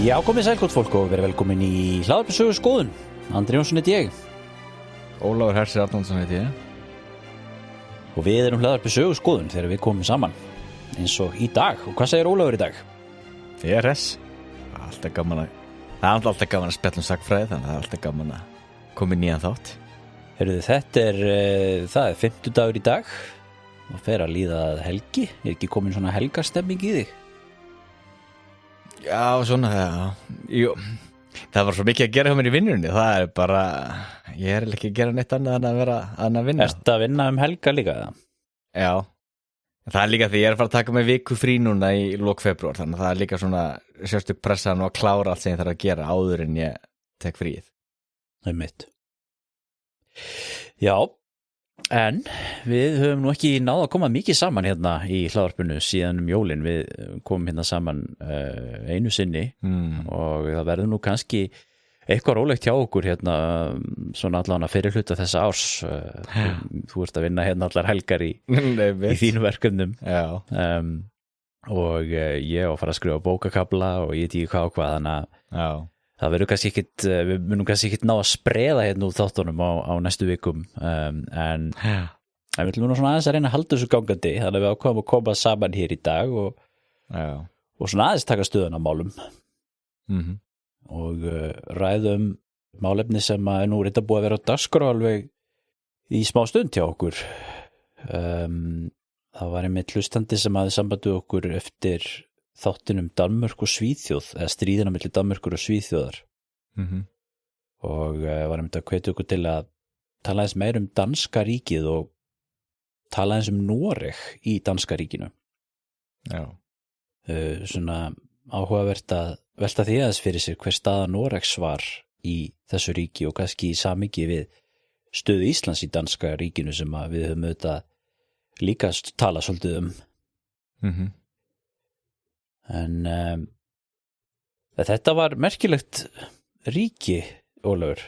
Já, komið sæl gott fólk og verið velkomin í hlaðvarpssögu skoðun. Andri Jónsson heiti ég. Ólafur Hersir Arnónsson heiti ég. Og við erum hlaðvarpssögu skoðun þegar við komum saman. Eins og í dag. Og hvað segir Ólafur í dag? Ég er hress. Alltaf gaman að... Það er alltaf gaman að spjalla sagnfræði, þannig að það er alltaf gaman að koma í nýjan þátt. Heyrðu, þetta er... það er 50 dagur í dag. Og fer að líða helgi. Er ekki komin svona helgastemming í þig? Já, svona, já. Jú. Það var svo mikið að gera hjá mér í vinnunni. Það er bara... Ég er ekki að gera neitt annað en að vera að vinna. Ertu að vinna helga líka? Já. Það er líka því ég er að fara að taka mig viku frí núna í lok febrúar, þannig að það er líka svona sérstök pressan og að klára allt sem ég þarf að gera áður en ég tek fríið. Það er mitt. Já, en við höfum nú ekki náð að koma mikið saman hérna í hlaðvarpinu síðan jólin. Við komum hérna saman einu sinni og það verður nú kannski eitthvað rólegt hjá okkur hérna svona allan að fyrir hluta þessa árs. Þú ert að vinna hérna allar helgar í þínum verkefnum. Já. Og ég á að fara að skrifa bókakafla og ég veit ekki hvað og hvað, þannig að það verður kannski ekkit, við munum kannski ekkit ná að spreða hérna úr þáttunum á næstu vikum, en við viljum nú svona aðeins að reyna að halda þessu gangandi, þannig að við ákváðum að koma saman hér í dag og svona aðeins taka stöðun á málum. Og ræðum málefni sem að nú er þetta búið að vera á dagskrá alveg í smá stund hjá okkur. Það var einmitt hlustandi sem hafði samband við okkur eftir þáttinum Danmörk og Svíþjóð, eða stríðina milli Danmörkur og Svíþjóðar. Og var einmitt að hvetja okkur til að tala eins meir danska ríkið og tala eins Noreg í danska ríkinu. Já. Svona áhugavert að velta því aðeins fyrir sér hver staða Noregs var í þessu ríki og kannski í samhengi við stöðu Íslands í danska ríkinu sem að við höfum auðvitað líka tala svolítið En þetta var merkilegt ríki, Ólafur,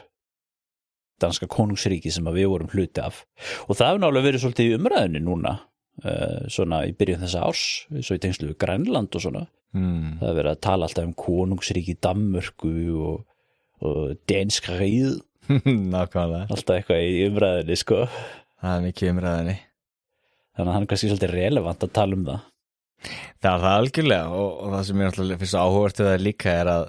danska konungsríki sem að við vorum hluti af, og það hefur náttúrulega verið svolítið í umræðunni núna, svona í byrjun þessa árs, svo í tengslu við Grænland og svona. Það hefur verið að tala alltaf konungsríki Danmörku og danska ríð. Nákvæmlega. Alltaf eitthvað í umræðunni, sko. Það er mikið umræðunni. Þannig að hann er kannski svolítið relevant að tala um það. Það er það algjörlega og það sem ég náttúrulega finnst áhugavert við það líka er að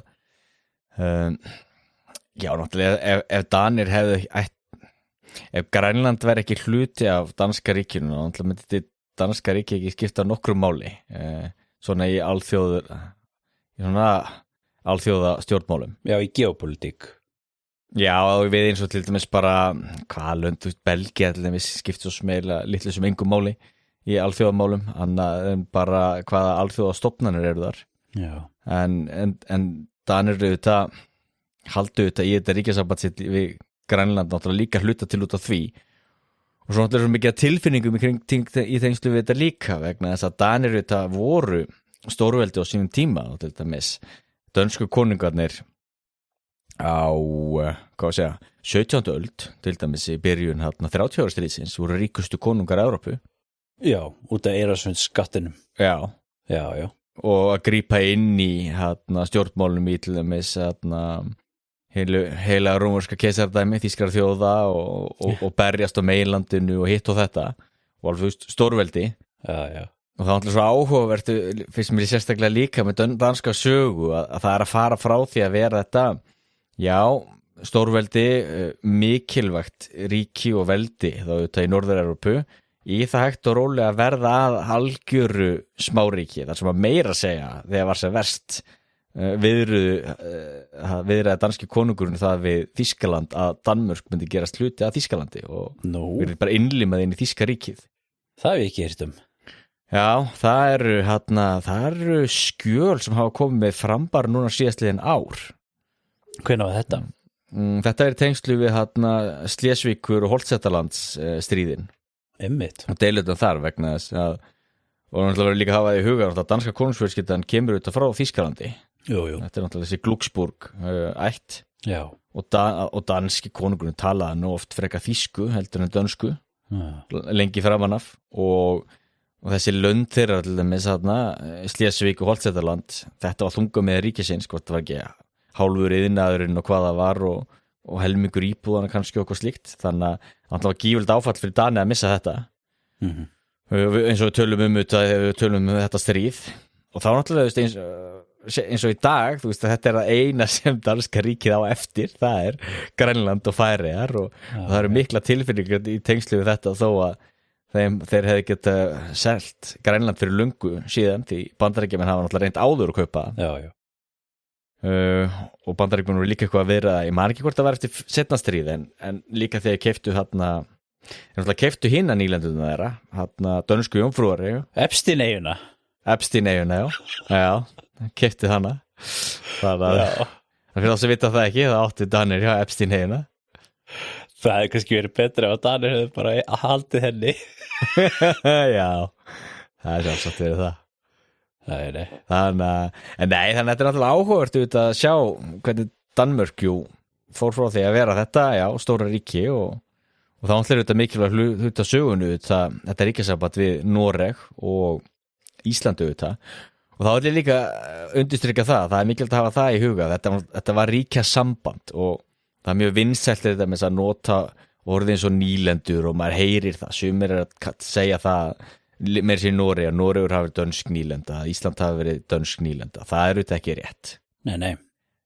já, náttúrulega ef Danir hefðu ef Grænland væri ekki hluti af danska ríkinu, náttúrulega myndi þetta danska ríki ekki skipta nokkru máli svona í alþjóða stjórnmálum. Já, í geopolitík. Já, og við eins og til dæmis bara hvað lönd, Belgía til dæmis skipt svo smeila litlu sem engum máli í alþjóðamálum, annað en bara hvaða alþjóðastofnanir eru þar. Já. En Danir auðvitað haldu auðvitað í þetta ríkjasamband sitt við Grænland náttúrulega líka hluta til út af því. Og svo náttúrulega svo mikið tilfinningum í tengslu við þetta líka vegna þess að Danir auðvitað voru stórveldi á sínum tíma og til dæmis dönsku konungarnir á, 17. öld til dæmis í byrjun 30 ára stríðsins voru ríkustu konungar Evrópu. Já, út af Eyrarsundsskattinum. Já. Og að grípa inn í stjórnmálum í til dæmis heila rómverska keisardæmi, þýskra þjóða og berjast á meginlandinu og hitt og þetta og alveg stórveldi. Já. Og það er alltaf svo áhugavert, finnst mér sérstaklega líka með danska sögu að það er að fara frá því að vera þetta, já, stórveldi, mikilvægt ríki og veldi þá auðvitað í Norður-Evrópu, í það hægt og rólega að verða að algjöru smáríki, þar sem að meira segja þegar var sem verst viðraði danski konungurinn það við Þýskaland að Danmörk myndi gerast hluti að Þýskalandi og verið bara innlimað inn í Þýska ríkið. Það hef ég ekki heyrt um. Já, það eru skjöl sem hafa komið með frambar núna síðastliðin ár. Hvenær var þetta? Þetta er tengslu við Slesvíkur og Holtsettalands stríðin. Einmitt. Og deilurinn þar vegna þess að og náttúrulega verður líka að hafa það í huga að danska konungsfjölskyldan kemur út frá Þýskalandi. Jú. Þetta er náttúrulega þessi Glücksburg ætt. Já. Og danski konungurinn talaði nú oft frekar þýsku heldur en dönsku lengi framan af og og þessi lönd þeirra til dæmis Slesvík og Holtsetarland, þetta var þunga með ríkisins, hvort það var ekki hálfur iðnaðurinn og hvað það var og helmingur íbúðana kannski okkur slíkt, þannig að það var gífulegt áfall fyrir Dani að missa þetta eins og við tölum um þetta stríð og þá náttúrulega eins og í dag, þú veist að þetta það eina sem danska ríkið á eftir, það Grænland og Færeyjar og það eru mikla tilfinningar í tengslu við þetta þó að þeir hefði getað selt Grænland fyrir löngu síðan því Bandaríkjamenn hafa náttúrulega reynt áður að kaupa og Bandaríkjamenn voru líka eitthvað að vera, ég man ekki hvort það var eftir seinna stríð en líka þegar keyptu hinna nýlenduna þeirra dönsku jómfrúar Epstein-eyjuna já, keyptu hana það fyrir þá sem vita það ekki, það áttu Danir Epstein-eyjuna. Það kannski verið betra ef að Danir hefði bara haldið henni. Já, það sjálfsagt verið það. Nei. Þannig að þetta náttúrulega áhugavert að sjá hvernig Danmörk fór frá því að vera þetta, stóra ríki og þá náttúrulega þetta mikilvæg hluta sögunu þetta ríkjasamband við Noreg og Íslandu og þá er líka undirstrykja það mikilvægt að hafa það í huga, þetta var ríkjasamband og það mjög vinsælt þetta með að nota orðið eins og nýlendur og maður heyrir það, sumir að segja það meira sér Noregur hafi verið dönsk nýlenda, Ísland hafi verið dönsk nýlenda, það auðvitað ekki rétt. Nei.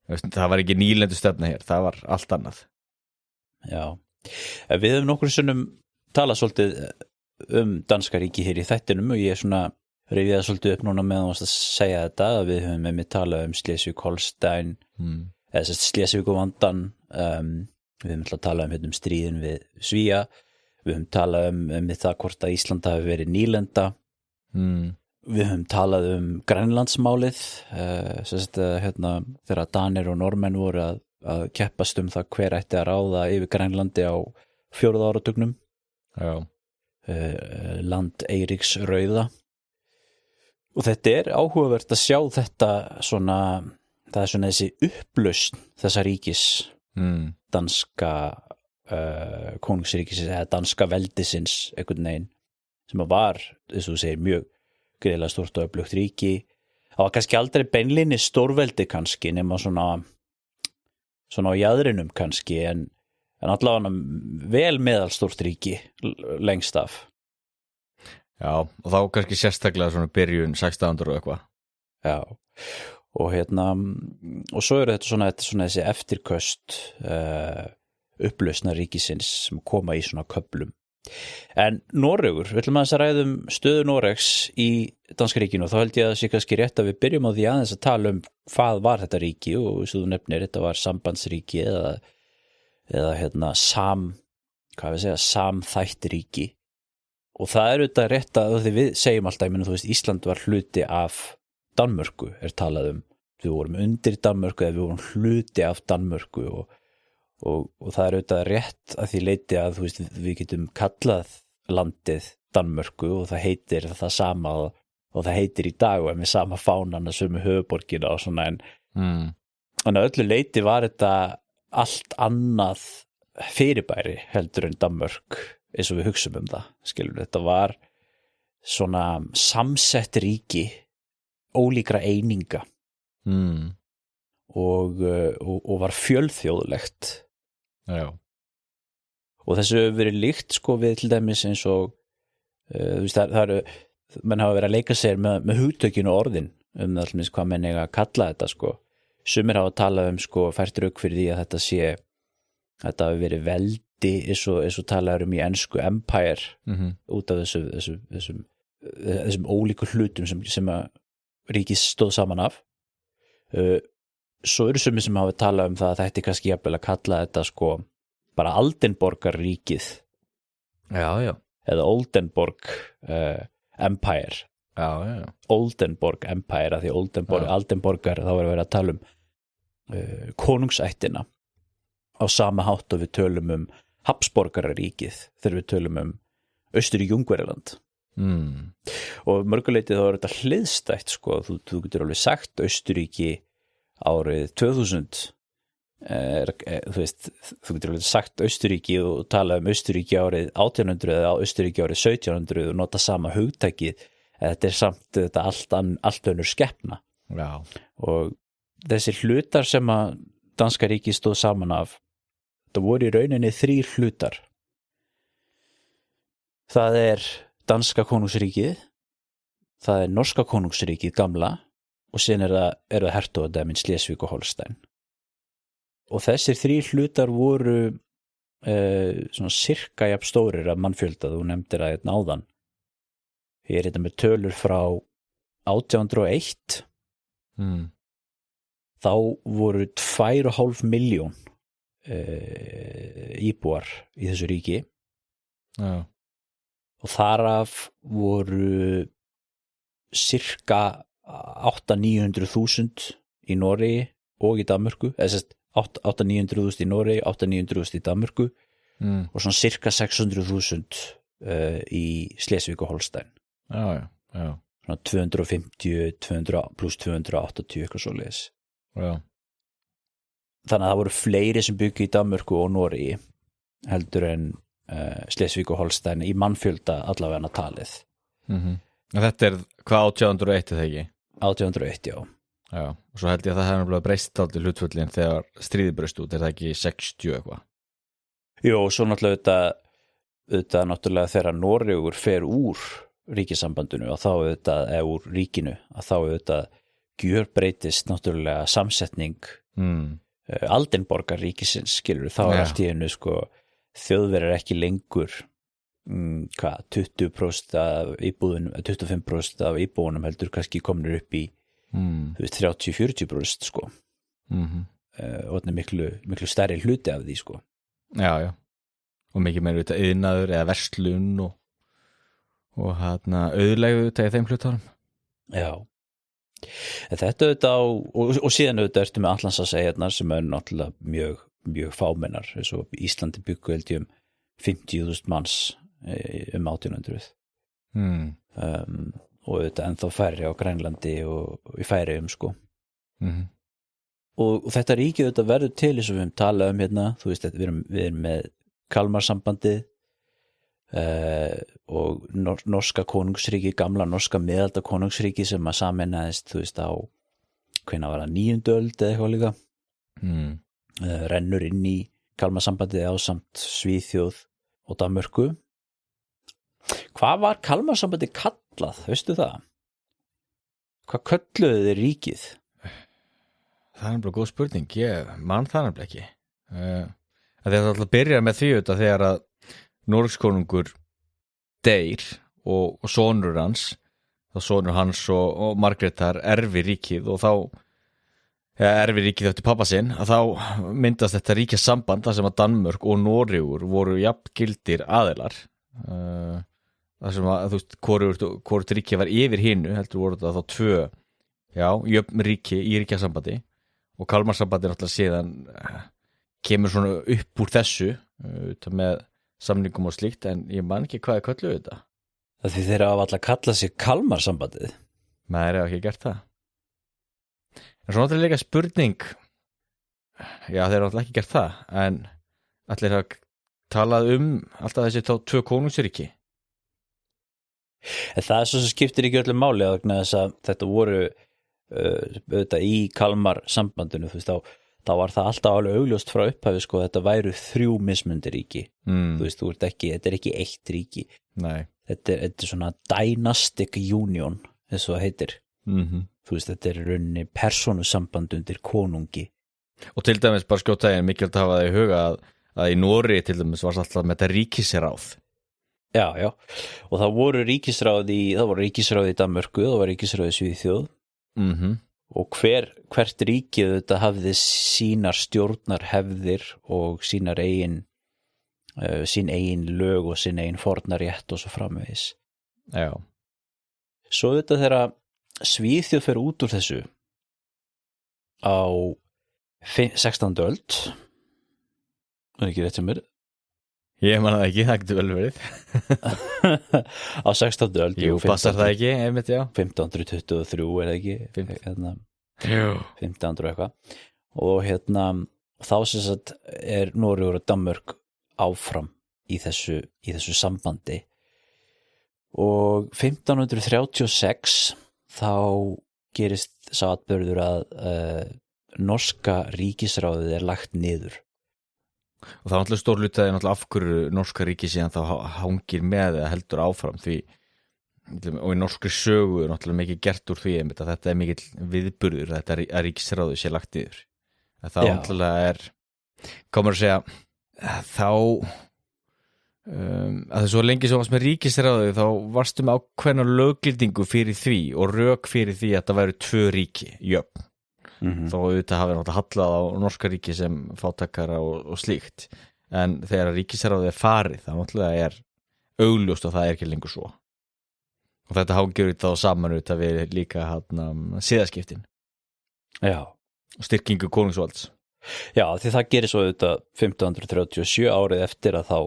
Það var ekki nýlendustefna hér, það var allt annað. Já, við höfum nokkur sinnum talað svolítið danska ríki hér í þættinum og ég rifið það svolítið upp núna meðan að segja þetta að við höfum með talað Schleswig-Holstein eða Slesvík-vandan við höfum alltaf talað um stríðin við Svía, við höfum talað um það hvort að Ísland hafi verið nýlenda við höfum talað Grænlandsmálið þegar Danir og Normenn voru að keppast það hver ætti að ráða yfir Grænlandi á 4. áratugnum land Eiríks rauða og þetta áhugavert að sjá þetta það þessi upplausn þessa ríkis danska konungsríkisins eða danska veldisins einhvern veginn sem var, eins og þú segir, mjög greiðlega stórt og öflugt ríki. Það var kannski aldrei beinlinni stórveldi kannski nema svona á jaðrinum kannski en allavega vel meðalstórt ríki lengst af. Já, og þá kannski sérstaklega svona byrjun 1600 og eitthvað. Já, og og svo þetta þessi eftirköst upplausna ríkisins sem koma í svona köflum. En Noregur, við ætlum að ræða stöðu Noregs í danska ríkinu og þá held ég að það sé kannski rétt að við byrjum á því aðeins að tala hvað var þetta ríki og eins og þú nefnir, þetta var sambandsríki eða samþætt ríki og það auðvitað rétt að því við segjum alltaf, þú veist, Ísland var hluti af Danmörku, talað við vorum undir Danmörku eða við vorum hluti af Danmörku og það auðvitað rétt að því leiti að þú veist, við getum kallað landið Danmörku og það heitir það sama og það heitir í dag og með sama fánana sömu höfuborgina og svona en að öllu leiti var þetta allt annað fyrirbæri heldur en Danmörk eins og við hugsum það, skilur þetta var svona samsett ríki ólíkra eininga og var fjölþjóðlegt. Já. Og þessu hefur verið líkt við til dæmis eins og þú veist, menn hafa verið að leika sér með hugtökinu og orðin allmis hvað menn eiga að kalla þetta sumir hafa talað fært rök fyrir því að þetta hafi verið veldi eins og talað í ensku empire út af þessum ólíku hlutum sem að ríkið stóð saman af svo eru sumir sem hafa talað það að þetta kannski jafnvel að kalla þetta bara Aldenborgarríkið eða Oldenborg Empire Oldenborg Empire að því Aldenborgar þá verður að tala konungsættina á sama hátt og við tölum Habsborgararíkið þegar við tölum Austurríki-Ungverjaland og mörguleiti þá þetta hliðstætt þú getur alveg sagt Austurríki árið 2000 þú veist, þú getur alveg sagt Austurríki og tala Austurríki árið 1800 eða Austurríki árið 1700 og nota sama hugtækið þetta samt þetta allt önnur skepna. Já. Og þessi hlutar sem að danska ríki stóð saman af, það voru í rauninni 3 hlutar. Það danska konungsríkið, það norska konungsríkið gamla og síðan það hertogadæmin Slesvík og Holstein. Og þessir 3 hlutar voru svona sirka jafn stórir af mannfjölda, þú nefndir að einn áðan. Ég þetta með tölur frá 1801. Þá voru 2,5 miljón íbúar í þessu ríki. Já. Og þaraf voru sirka 800-900.000 í Noregi og í Danmörku, eða sérst 800-900.000 í Noregi, 800-900.000 í Danmörku og svona sirka 600.000 í Slesvík og Holstein. Já. Svona 250 pluss 280 eitthvað svoleiðis. Já. Þannig að það voru fleiri sem byggu í Danmörku og Noregi heldur en Slesvík og Holstein í mannfjölda allavega talið. Þetta hvað 1801 er það ekki? 1801, já. Já, og svo held ég að það hefði náttúrulega breyst aldrei hlutföllin þegar stríðið braust út, er það ekki 60 eitthvað? Jú, og svo náttúrulega náttúrulega þegar Noregur fer úr ríkissambandinu og þá eða úr ríkinu, að þá gjörbreytist náttúrulega samsetning Aldenborgar ríkisins, skilur, þá allt í einu sko Þjóðverjar ekki lengur 20% af íbúðunum, 25% af íbúðunum heldur kannski komnir upp í 30-40% sko. Og þetta miklu stærri hluti af því sko. Já. Og mikið meira iðnaður eða verslun og auðlegu í þeim hlutunum. Já. Þetta og síðan ertu með Atlantseyjarnar sem náttúrulega mjög fámennar, eins og Íslandi byggu held ég 50.000 manns 1800. Og þetta ennþá færri á Grænlandi og í Færeyjum sko. Og þetta ríkið þetta verður til eins og við talað hérna, þú veist, við erum með Kalmarsambandið og norska konungsríki, gamla norska miðalda konungsríki sem að sameinaðist, þú veist, á hvenær var það 9. öld eða eitthvað líka. Rennur inn í Kalmarsambandið ásamt Svíþjóð og Danmörku. Hvað var Kalmarsambandið kallað, veistu það? Hvað kölluðu þið ríkið? Það bara góð spurning, ég man það nefnilega ekki. Það alltaf byrjar með því þegar að Noregskonungur deyr og sonur hans, þá sonur hans og Margrétar erfi ríkið og þá erfi ríkið eftir pappa sinn, að þá myndast þetta ríkjasamband þar sem að Danmörk og Noregur voru jafngildir aðilar. Það sem að, þú veist, hvort ríkið var yfir hinu, heldur voru þetta þá 2, jöfn ríki í ríkjasambandi og Kalmarsambandi náttúrulega síðan kemur svona upp úr þessu með samningum og slíkt, en ég man ekki hvað kölluðu þetta. Það því þeir hafa alltaf kallað sig Kalmarsambandið. Nei, þeir hafa ekki gert það. En svo náttúrulega líka spurning, þeir hafa alltaf ekki gert það, en allir hafa talað alltaf þessi 2 konungsríki. En það svo sem skiptir ekki öllum máli að þess að þetta voru í Kalmarsambandinu, þú veist, þá var það alltaf alveg augljóst frá upphafi sko, þetta væru 3 mismunandi ríki. Þú veist, þetta ekki 1 ríki. Nei. Þetta er svona dynastic union, þess að það heitir. Þú veist, þetta er rauninni persónusamband undir konungi. Og til dæmis bara skjóta ég mikilvægt að hafa það í huga að í Noregi til dæmis var alltaf með þetta ríkisráð. Já, og það voru ríkisráð í Danmörku, það var ríkisráð í Svíþjóð. Og hvert ríkið þetta hafði sínar stjórnarhefðir og sín eigin lög og sín eigin fornarétt og svo framvegis. Já. Svo þetta þegar Svíþjóð fer út úr þessu á 16. öld, er ekki rétt sem mér? Ég man það ekki, það getur vel verið. Á 16. öld. Jú, passar það ekki, einmitt, já. 1523 er það ekki? 1500 eitthvað. Og þá sem sagt Noregur og Danmörk áfram í þessu sambandi. og 1536 þá gerist sá atburður að norska ríkisráðið lagt niður. Og það er náttúrulega stór hluti að af hverju norska ríkið síðan þá hangir með eða heldur áfram því, og í norskri sögu er náttúrulega mikið gert úr því að þetta mikill viðburður, þetta að ríkisráðið sé lagt niður. Það náttúrulega komur að segja þá að það svo lengi sem varst með ríkisráðið þá varstu með ákveðna löggildingu fyrir því og rök fyrir því að það væru 2 ríki jöfn. Þó auðvitað hafi náttúrulega hallað á norska ríki sem fátækara og slíkt, en þegar ríkisráðið farið það náttúrulega augljóst og það ekki lengur svo, og þetta hangir þá saman auðvitað við líka siðaskiptin og styrkingu konungsvalds. Já, því það gerir svo auðvitað 1537 árið eftir að þá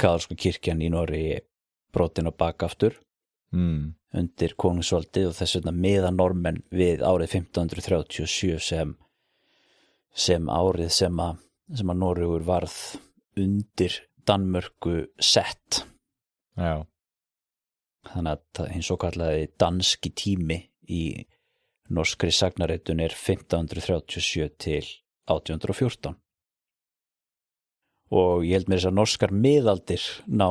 kaþólska kirkjan í Noregi brotin á bak aftur undir konungsvaldið, og þess vegna miða normenn við árið 1537 sem árið sem að Noregur varð undir Danmörku sett. Já. Þannig að hinn svo kallaði danski tími í norskri sagnaritun 1537 til 1814. Og ég held mér þess að norskar miðaldir ná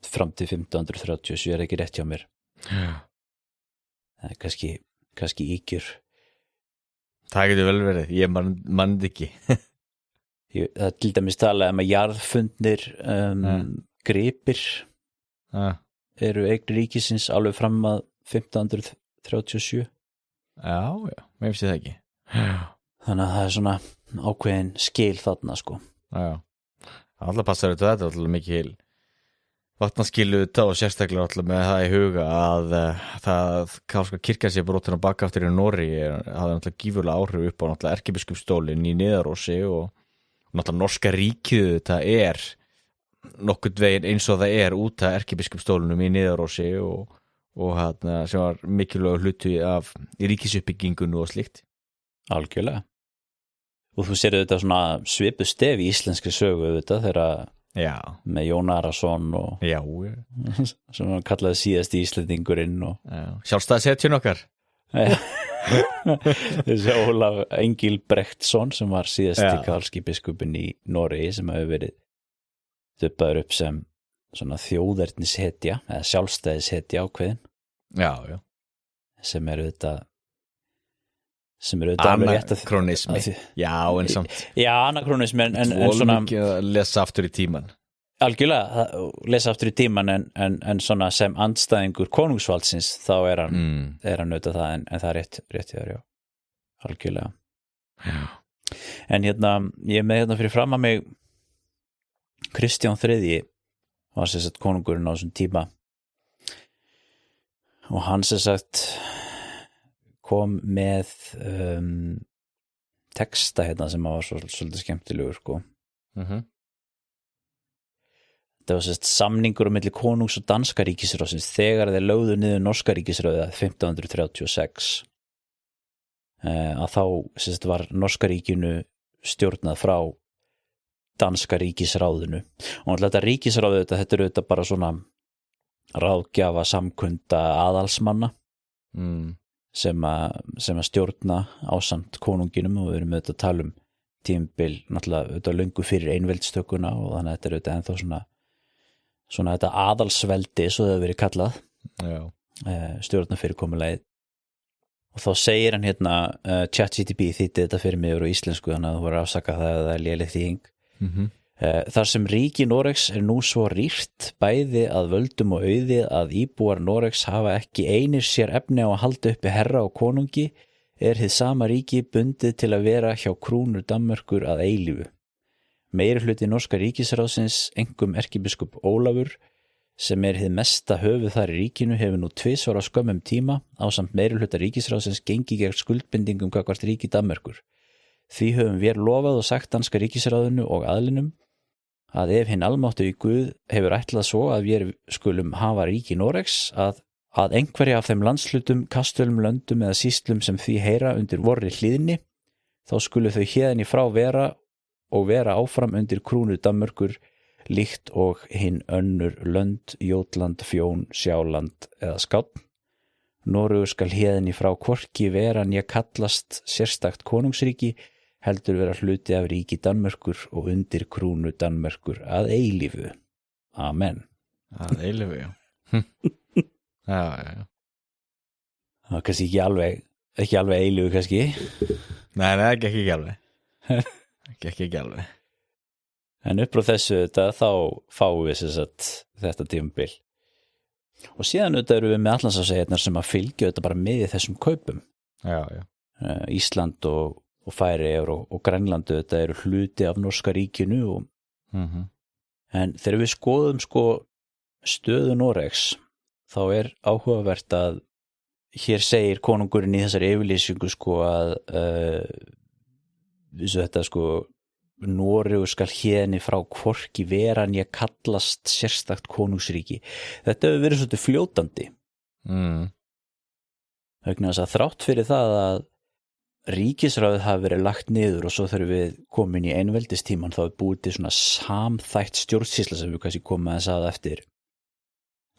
fram til 1537 ekki rétt hjá mér. Já. Það kannski ígjur. Það getur vel verið, ég mann ekki. Það til dæmis talað að jarðfundnir gripir eru eign ríkisins alveg fram að 1537. Já, mér finnst það ekki. Þannig að það svona ákveðin skil þarna sko. Já, alltaf passar þetta alltaf mikil vatnaskilu og sérstaklega alltaf með það í huga að það kaþólska kirkjan sé brotin á bak aftur í Noregi hafði alltaf gífurlega áhrif upp á alltaf erkibiskupsstólinn í Niðarósi og alltaf norska ríkið þetta nokkurn veginn eins og það út af erkibiskupsstólinum í Niðarósi og sem var mikilvægur hluti af ríkisuppbyggingun og slíkt. Algjörlega. Og þú sér þetta svona svipuð stef í íslenskri sögu þegar með Jón Arason og sem hann kallaði síðasti Íslendingurinn sjálfstæðishetjun okkar. Þessi Ólaf Engilbrektsson sem var síðasti kaþólski biskupinn í Noregi sem hefur verið dubbaður upp sem svona þjóðernishetja eða sjálfstæðishetja ákveðin. Já. Sem þetta anakronismi. En samt. Já, anakronismi en svona að lesa aftur í tíman. Algjörlega, lesa aftur í tíman en svona sem andstæðingur konungsvaldsins þá hann auðvitað það en það rétt þér, já. Algjörlega. Já. En ég með fyrir fram að mig Kristján III var sem sagt konungurinn á þessum tíma og hann sem sagt kom með texta sem var svolítið skemmtilegur sko. Það var sérst samningur á milli konungs og danska ríkisráðsins þegar þeir lögðu niður norska ríkisráðið 1536 að þá sérst var norska ríkinu stjórnað frá danska ríkisráðinu og þetta ríkisráðið þetta auðvitað bara svona ráðgjafa samkunda aðalsmanna sem að stjórna ásamt konunginum og við erum auðvitað að tala tímabil náttúrulega auðvitað löngu fyrir einveldstökuna og þannig að þetta auðvitað ennþá svona þetta aðalsveldi svo það hefur verið kallað stjórna fyrirkomulagið og þá segir hann ChatGPT þýddi þetta fyrir mig úr íslensku þannig að þú voru afsaka það léleg þýðing þar sem ríki Noregs nú svo rýrt bæði að völdum og auði að íbúar Noregs hafa ekki einir sér efni á að halda uppi herra og konungi hið sama ríki bundið til að vera hjá krúnur Danmerkur að eilífu. Meirihluti norska ríkisráðsins, einkum erkibiskup Ólafur, sem hið mesta höfuð þar í ríkinu, hefur nú 2 ára skömmum tíma ásamt meirihluta ríkisráðsins gengi gegn skuldbindingum gagnvart ríki Danmerkur. Því höfum við lofað og sagt danska ríkisráðinu og aðlinum að ef hinn almáttugi Guð hefur ætlað svo að við skulum hafa ríki Noregs að einhverja af þeim landshlutum, kastölum, löndum eða sýslum sem því heyra undir vorri hlýðni, þá skulu þau héðan í frá vera áfram undir krúnu Danmerkur líkt og hinn önnur lönd, Jótland, Fjón, Sjáland eða Skánn. Noregur skal héðan í frá hvorki vera né kallast sérstakt konungsríki, heldur vera hluti af ríki Danmerkur og undir krúnu Danmerkur að eilífu. Amen. Að eilífu, já. Já. Það var kannski ekki alveg eilífu kannski. Nei, ekki alveg. Ekki alveg. En upp frá þessu þá fáum við þetta tímabil. Og síðan eru við með Atlantshafseyjarnar sem að fylgja þetta bara með þessum kaupum. Já. Ísland og Færeyjar og Grænlandu, þetta eru hluti af norska ríkinu en þegar við skoðum stöðu Noregs þá er áhugavert að hér segir konungurinn í þessari yfirlýsingu að þetta Noregur skal héðan í frá hvorki vera né kallast sérstakt konungsríki. Þetta hefur verið svolítið fljótandi. Vegna þess að þrátt fyrir það að ríkisráðið hafi verið lagt niður og svo þegar við komin í einveldistíman þá er búið til svona samþætt stjórnsýsla sem við kannski komum aðeins að eftir.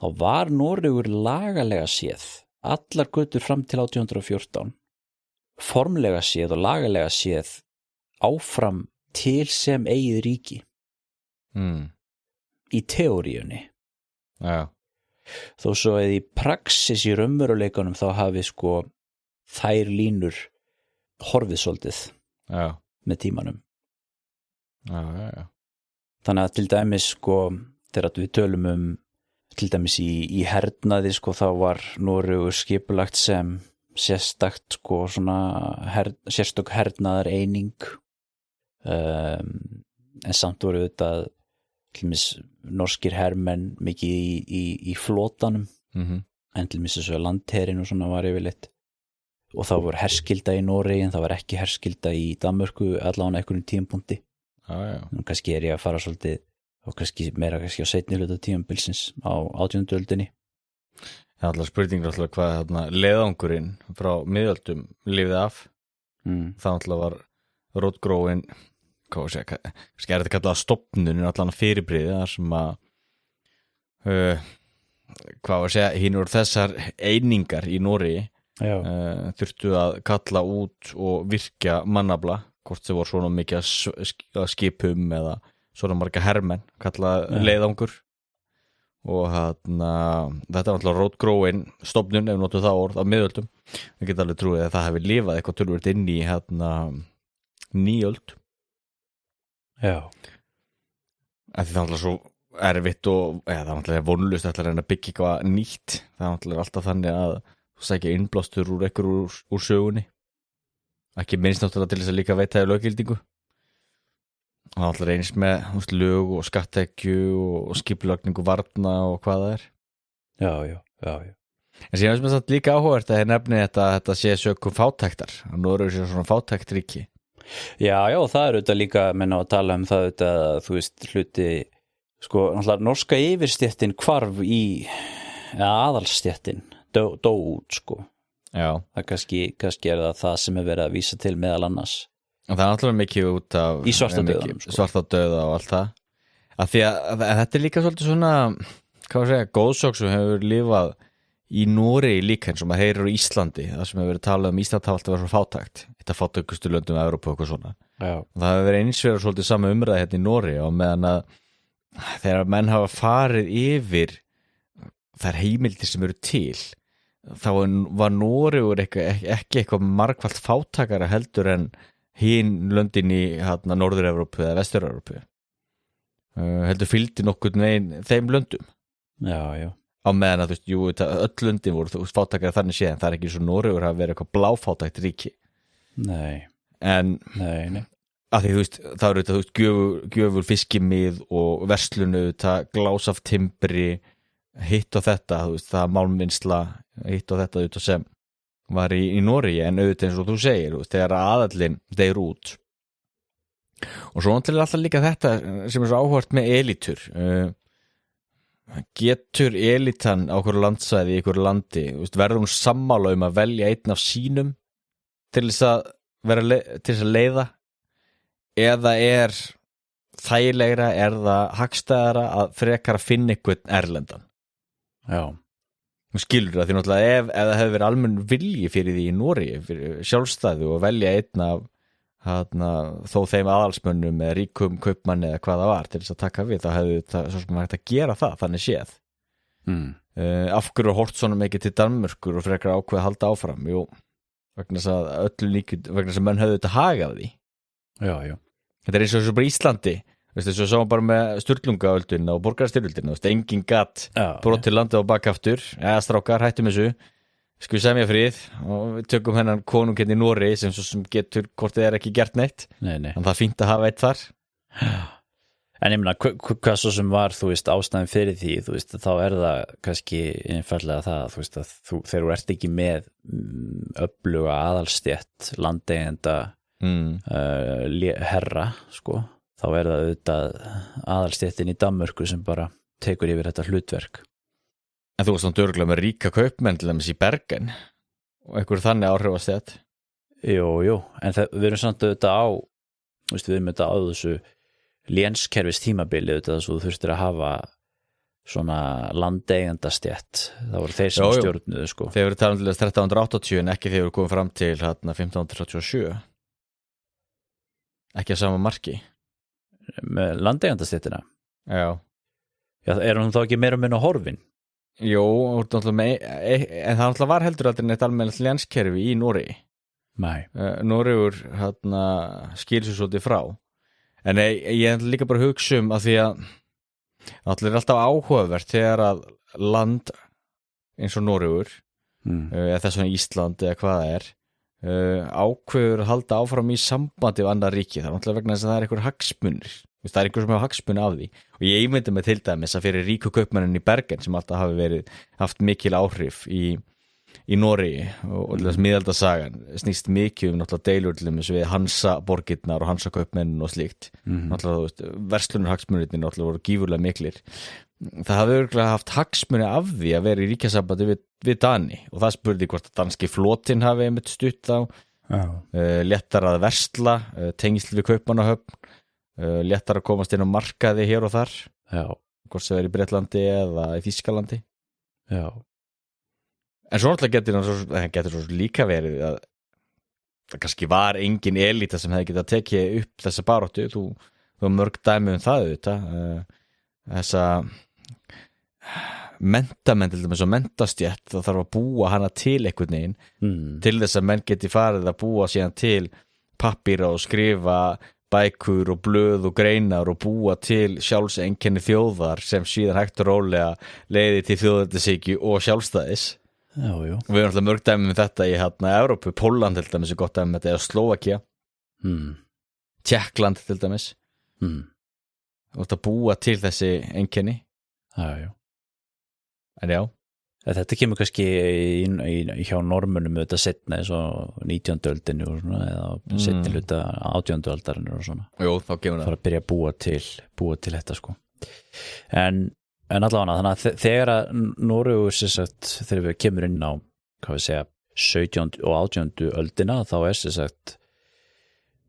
Þá var Noregur lagalega séð allar götur fram til 1814 formlega séð og lagalega séð áfram til sem eigið ríki í teóríunni. Já. Þó svo eða í praxis í raunveruleikunum þá hafi þær línur horfið svolítið með tímanum. Já. Þannig að til dæmis þegar við tölum til dæmis í hernaði þá var Noregur skipulagt sem sérstakt sérstök hernaðar eining en samt voru þetta til dæmis norskir hermenn mikið í flotanum en til dæmis þessu landherinn og svona var yfirleitt og það voru herskilda í Noregi en það var ekki herskilda í Danmörku allavega á einhverjum tímapunkti. Kannski ég að fara svolítið og kannski meira á seinni hluta tímabilsins á 18. öldinni. Það er alltaf spurningur hvað leiðangurinn frá miðöldum lifði af. Það alltaf var rótgróin kannski þetta kallað stofnunin allan fyrirbrigði þar sem að hinn voru þessar einingar í Noregi þurftu að kalla út og virkja mannafla hvort sem voru svona mikið að skipum eða svona marga hermenn kallað leiðangur og þetta var alltaf rótgróin stofnun ef notum það orð á miðöldum. Við getum alveg trúið að það hefði lifað eitthvað tölvöld inn í nýöld. Já. Því það er alltaf svo erfitt og það er alltaf vonlust að reyna að byggja eitthvað nýtt. Það er alltaf þannig að þú sækja innblástur úr úr sögunni. Ekki minnst náttúrulega til þess að líka veita í löggildingu. Það er alltaf eins með lög og skattekju og skipulagningu varna og hvað það er. Já. En síðan sem það líka áhugavert að nefni þetta sé sökum fátæktar. Noregur sé svona fátækt ríki. Já, það er auðvitað líka menn á að tala það auðvitað að þú veist hluti náttúrulega norska yfirstéttin hvarf í aðalstéttin dó út Já. Það kannski er það sem er verið að vísa til meðal annars. Og það er náttúrulega mikið út af í svartadauðanum svartadauða og allt það. Af því að þetta er líka svolítið svona góðsögn sem hefur lifað í Noregi líka eins og maður heyrir á Íslandi það sem hefur verið talað Ísland hafa alltaf verið svo fátækt. Þetta fátækustu löndum af Evrópu og eitthvað svona. Já. Og það hefur verið eins vegar svolítið sama umræða hérna í Noregi og meðan að þegar menn hafa farið yfir þær heimildir sem eru til þá var Noregur ekki eitthvað margfalt fátækara heldur en hinn löndin í Norður-Evrópu eða Vestur-Evrópu. Heldur fylgdi nokkurn veginn þeim löndum. Já. Á meðan að öll löndin voru fátækara þannig séð en það er ekki svo Noregur hafa verið eitthvað bláfátækt ríki. Nei. En Nei. Að því það eru þetta gjöfur fiskimið og verslunu glás af timbri hitt og þetta það málmvinnsla hitt og þetta sem var í Noregi en auðvitað eins og þú segir þegar aðallinn deyr út og svo náttúrulega alltaf líka þetta sem er svo áhugavert með elítur getur elítan á hverju landsvæði í hverju landi verður hún sammála að velja einn af sínum til þess að leiða eða er þægilegra, er það hagstæðara að frekar að finna einhvern erlendan? Já. Þú skilur það, því náttúrulega ef það hefur verið almenn vilji fyrir því í Noregi, fyrir sjálfstæðu og velja einn af þó þeim aðalsmönnum með ríkum kaupmanni eða hvað það var til þess að taka við, þá hefðu það svo sem hægt að gera það, þannig séð. Af hverju hort svona mikið til Danmörkur og frekar ákveð að halda áfram? Jú, vegna þess að menn hefðu þetta hagað því. Já. Þetta eins og bara Íslandi, veistu, svo sáum bara með Sturlungaöldina og borgarastyrjöldina, engin gatt brot til landa og bakaftur, strákar, hættum þessu, við semja frið og við tökum hennan konung hérna í Noregi sem getur, hvort þið ekki gert neitt, Nei. en það fínt að hafa eitt þar. En ég meina, hvað svo sem var, ástæðan fyrir því, þá það kannski einfallega það, að þegar þú ert ekki með öfluga aðalstétt, landeigenda, herra, sko, þá það auðvitað aðalstéttin í Danmörku sem bara tekur yfir þetta hlutverk. En þú varst örugglega með ríka kaupmenn til dæmis í Bergen og einhver þannig áhrifastétt? Jú, en við erum samt auðvitað við erum auðvitað á þessu lénskerfis tímabili auðvitað svo þú þurftir að hafa svona landeigendastétt, það voru þeir sem stjórnuðu, sko. Þeir voru talað til þess 1380 en ekki þeir voru komið fram til 1537. Ekki að sama marki. Með landeigendastéttina? Já. Er hún þá ekki meira minna horfin? Jú, en það náttúrulega var heldur aldrei neitt almennilegt lénskerfi í Noregi. Nei. Noregur skýr sér svolítið frá. En ég líka bara hugsa að því að náttúrulega alltaf áhugavert þegar að land eins og Noregur eða þess vegna Ísland eða hvað það ákveður að halda áfram í sambandi við annar ríki, það náttúrulega vegna þess að það einhver hagsmunir, það einhver sem hefur hagsmuni af því og ég ímyndi mig til dæmis að fyrir ríku kaupmennin í Bergen sem alltaf hafi haft mikil áhrif í Noregi og þess miðaldasagan snýst mikið náttúrulega deilur til dæmis við Hansa borgirnar og Hansa kaupmennin og slíkt náttúrulega verslunar hagsmunirnir náttúrulega voru gífurlega miklir. Það hafði örugglega haft hagsmuni af því að vera í ríkjasambandi við Dani og það spurði hvort að danski flotinn hafi einmitt stutt á léttar að versla, tengsl við kaupmannahöfn, léttar að komast inn á markaði hér og þar, hvort sem er í Bretlandi eða í Þýskalandi. Já. En svo náttúrulega getur svo líka verið að það kannski var engin elita sem hefði getað tekið upp þessa baráttu, þú mörg dæmi það auðvitað, þessa mentamenn til dæmis og mentastjætt þá þarf að búa hana til einhvern veginn til þess að menn geti farið að búa síðan til pappíra og skrifa bækur og blöð og greinar og búa til sjálfseinkenni þjóðar sem síðan hægt og rólega leiði til þjóðveldishyggju og sjálfstæðis. Já. Við erum alltaf mörg dæmi með þetta í Evrópu, Pólland til dæmis er gott dæmi með þetta, eða Slóvakía, Tékkland til dæmis. Og þetta búa til þessi einkenni. Já. En já. Þetta kemur kannski hjá normunum auðvitað setna eins og 19. öldinni og svona, eða setni hluta 18. aldarinnar og svona. Jú, þá kemur það. Það að byrja að búa til þetta, sko. En allavega, þannig að þegar að Noregur þegar við kemur inn á, 17. og 18. öldina,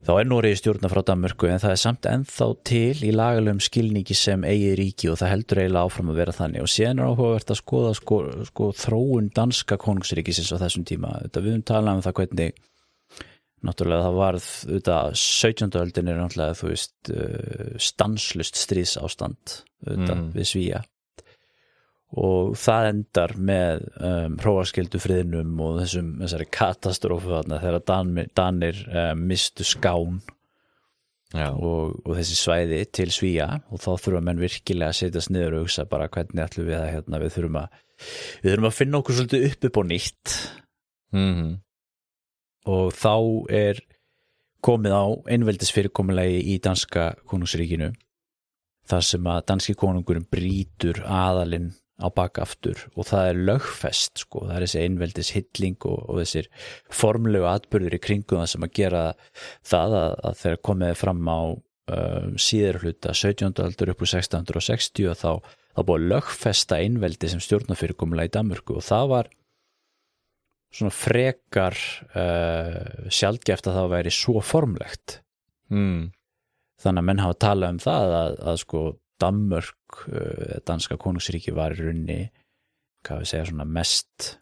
þá Noregi stjórna frá Danmörku en það samt ennþá til í lagalegum skilningi sem eigi ríki og það heldur eiginlega áfram að vera þannig og síðan áhugavert að skoða sko þróun danska konungsríkisins á þessum tíma. Við talað það hvernig náttúrulega það varð 17. öldin náttúrulega stanslust stríðsástand við Svía og það endar með hróarskyldufriðnum og þessari katastrófu þegar Danir mistu Skán og þessi svæði til Svía og þá þurfa menn virkilega að setjast niður og hugsa bara hvernig ætlum við að við þurfum að finna okkur svolítið upp á nýtt og þá komið á einveldisfyrirkomulagi í danska konungsríkinu þar sem að danski konungurinn brýtur aðalinn á bakaftur og það lögfest, sko, það þessi einveldis hilling og þessir formlegu atburðir í kringum það sem að gera það að þegar komið fram á síðar hluta 17. aldur upp úr 1660 og þá búið að lögfesta einveldi sem stjórnarfyrirkomulag í Danmörku og það var svona frekar sjaldgæft að það væri svo formlegt þannig að menn hafa talað það að sko Danmörk, danska konungsríki var í rauninni, hvað við segja, svona mest,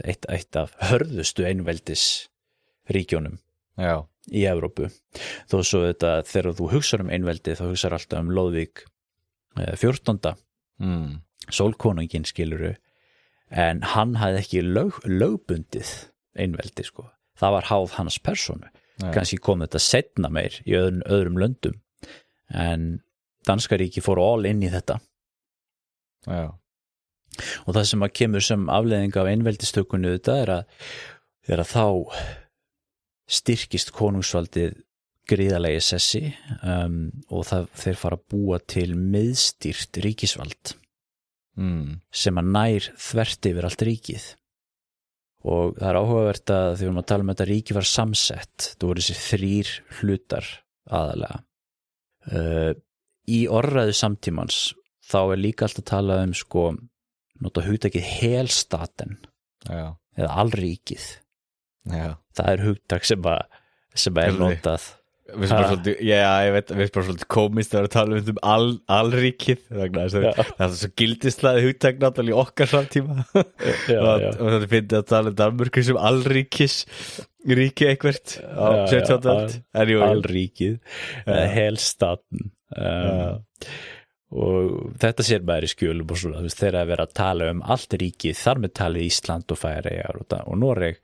eitt af hörðustu einveldis ríkjónum í Evrópu. Þó svo þetta, þegar þú hugsar einveldi, þá hugsar alltaf Lóðvík 14. Sólkonungin skiluru, en hann hafði ekki lögbundið einveldi, sko. Það var háð hans persónu. Kannski kom þetta seinna meir í öðrum löndum, en danska ríki fóru all inn í þetta. Og það sem að kemur sem afleiðing af einveldistökunni þetta er að þá styrkist konungsvaldið gríðarlega í sessi, og þeir fara að búa til miðstýrt ríkisvald sem að nær þvert yfir allt ríkið. Og það áhugavert að þegar við tala þetta ríki var samsett, það voru þessi 3 hlutar aðalega. Í orðræðu samtímans þá líka alltaf talað sko, nota hugtakið helstaten eða allríkið. Það hugtak sem er notað. Við veit, við bara svolítið komist að vera að tala allríkið, það er svo gildislaði hugtak náttúrulega í okkar samtíma. Og það finnst að tala Danmörku sem allríkis ríki eitthvert á 17. öld. Allríkið, helstaten. Og þetta sér maður í skjölum og svona, þegar að vera að tala allt ríkið, þar með talið Ísland og Færeyjar og Noreg,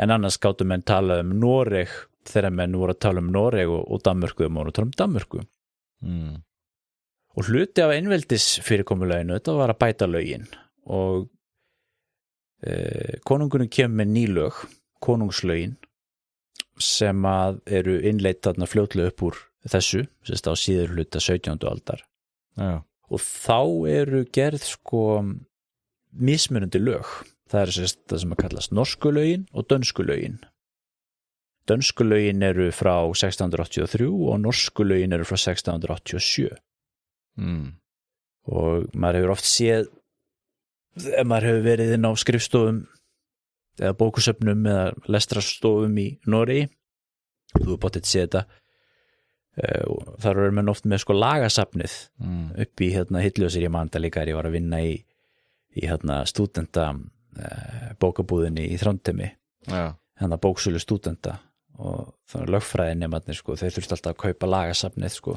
en annars gáttu menn tala Noreg þegar menn voru að tala Noreg og Danmörku og voru að tala Danmörku. Og hluti af einveldis fyrirkomulaginu, þetta var að bæta lögin, og konungurinn kemur með ný lög, konungslögin, sem að eru innleitt þarna fljótlega upp úr þessu, sérst á síður hluta 17. aldar. Og þá eru gerð sko mismunandi lög. Það sérst það sem að kallast norsku lögin og dönsku lögin. Dönsku lögin eru frá 1683 og norsku lögin eru frá 1687. Og maður hefur oft séð, ef maður hefur verið inn á skrifstofum eða bókusöfnum eða lestrarstofum í Noregi, þú hefur bóttið séð þetta, þar eru menn oft með sko lagasafnið upp í Hilljósir, ég man það líka ég var að vinna í stúdenta bókabúðinni í Þrándheimi, bóksölu stúdenta, og þannig lögfræðinemarnir sko, þeir þurftu alltaf að kaupa lagasafnið sko,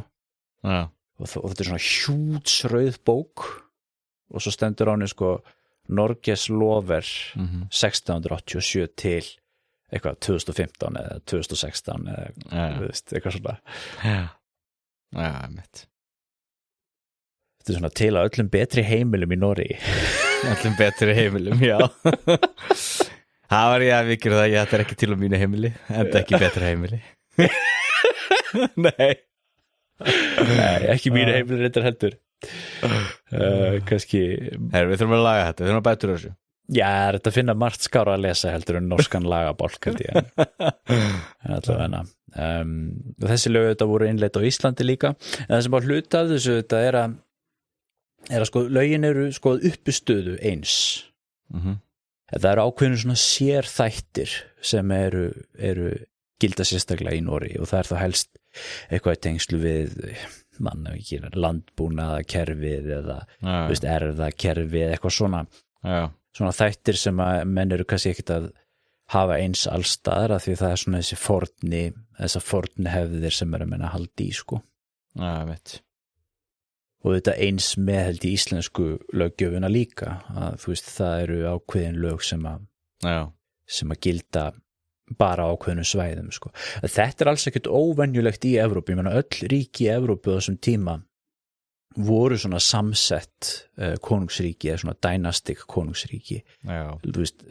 og þetta svona hjútsrauð bók, og svo stendur á henni sko Norges lover 1687 til eitthvað 2015 eða 2016 eða eitthvað svona. Mitt. Þetta svona til að öllum betri heimilum í Noregi. Öllum betri heimilum, já. Það var ég að vikir það, þetta ekki til á mínu heimili, en þetta ekki betri heimili. Nei, ekki mínu heimili reyndar heldur. Kannski við þurfum að laga þetta, við þurfum að bæta úr þessu. Já, þetta finna margt skára að lesa heldur en norskan lagabálk held ég. Allavega. Þessi lög þetta voru innleitt á Íslandi líka, en það sem var hluta af þessu þetta er að sko lögin eru sko uppistöðu eins. Það eru ákveðinu svona sérþættir sem eru gilda sérstaklega í Noregi, og það er þá helst eitthvað í tengslu við landbúnaðarkerfið eða erfðakerfið, eitthvað svona þættir sem að menn eru kannski ekkert að hafa eins allstaðar, af því það er svona þessar forni hefðir sem eru að menna haldi í sko. Veit. Og þetta eins með held í íslensku löggjöfuna líka, að það eru ákveðin lög sem að gilda bara á ákveðnum svæðum sko. Þetta er alls ekkert óvenjulegt í Evrópu, ég meina öll ríki í Evrópu á þessum tíma voru svona samsett konungsríki eða svona dynastic konungsríki,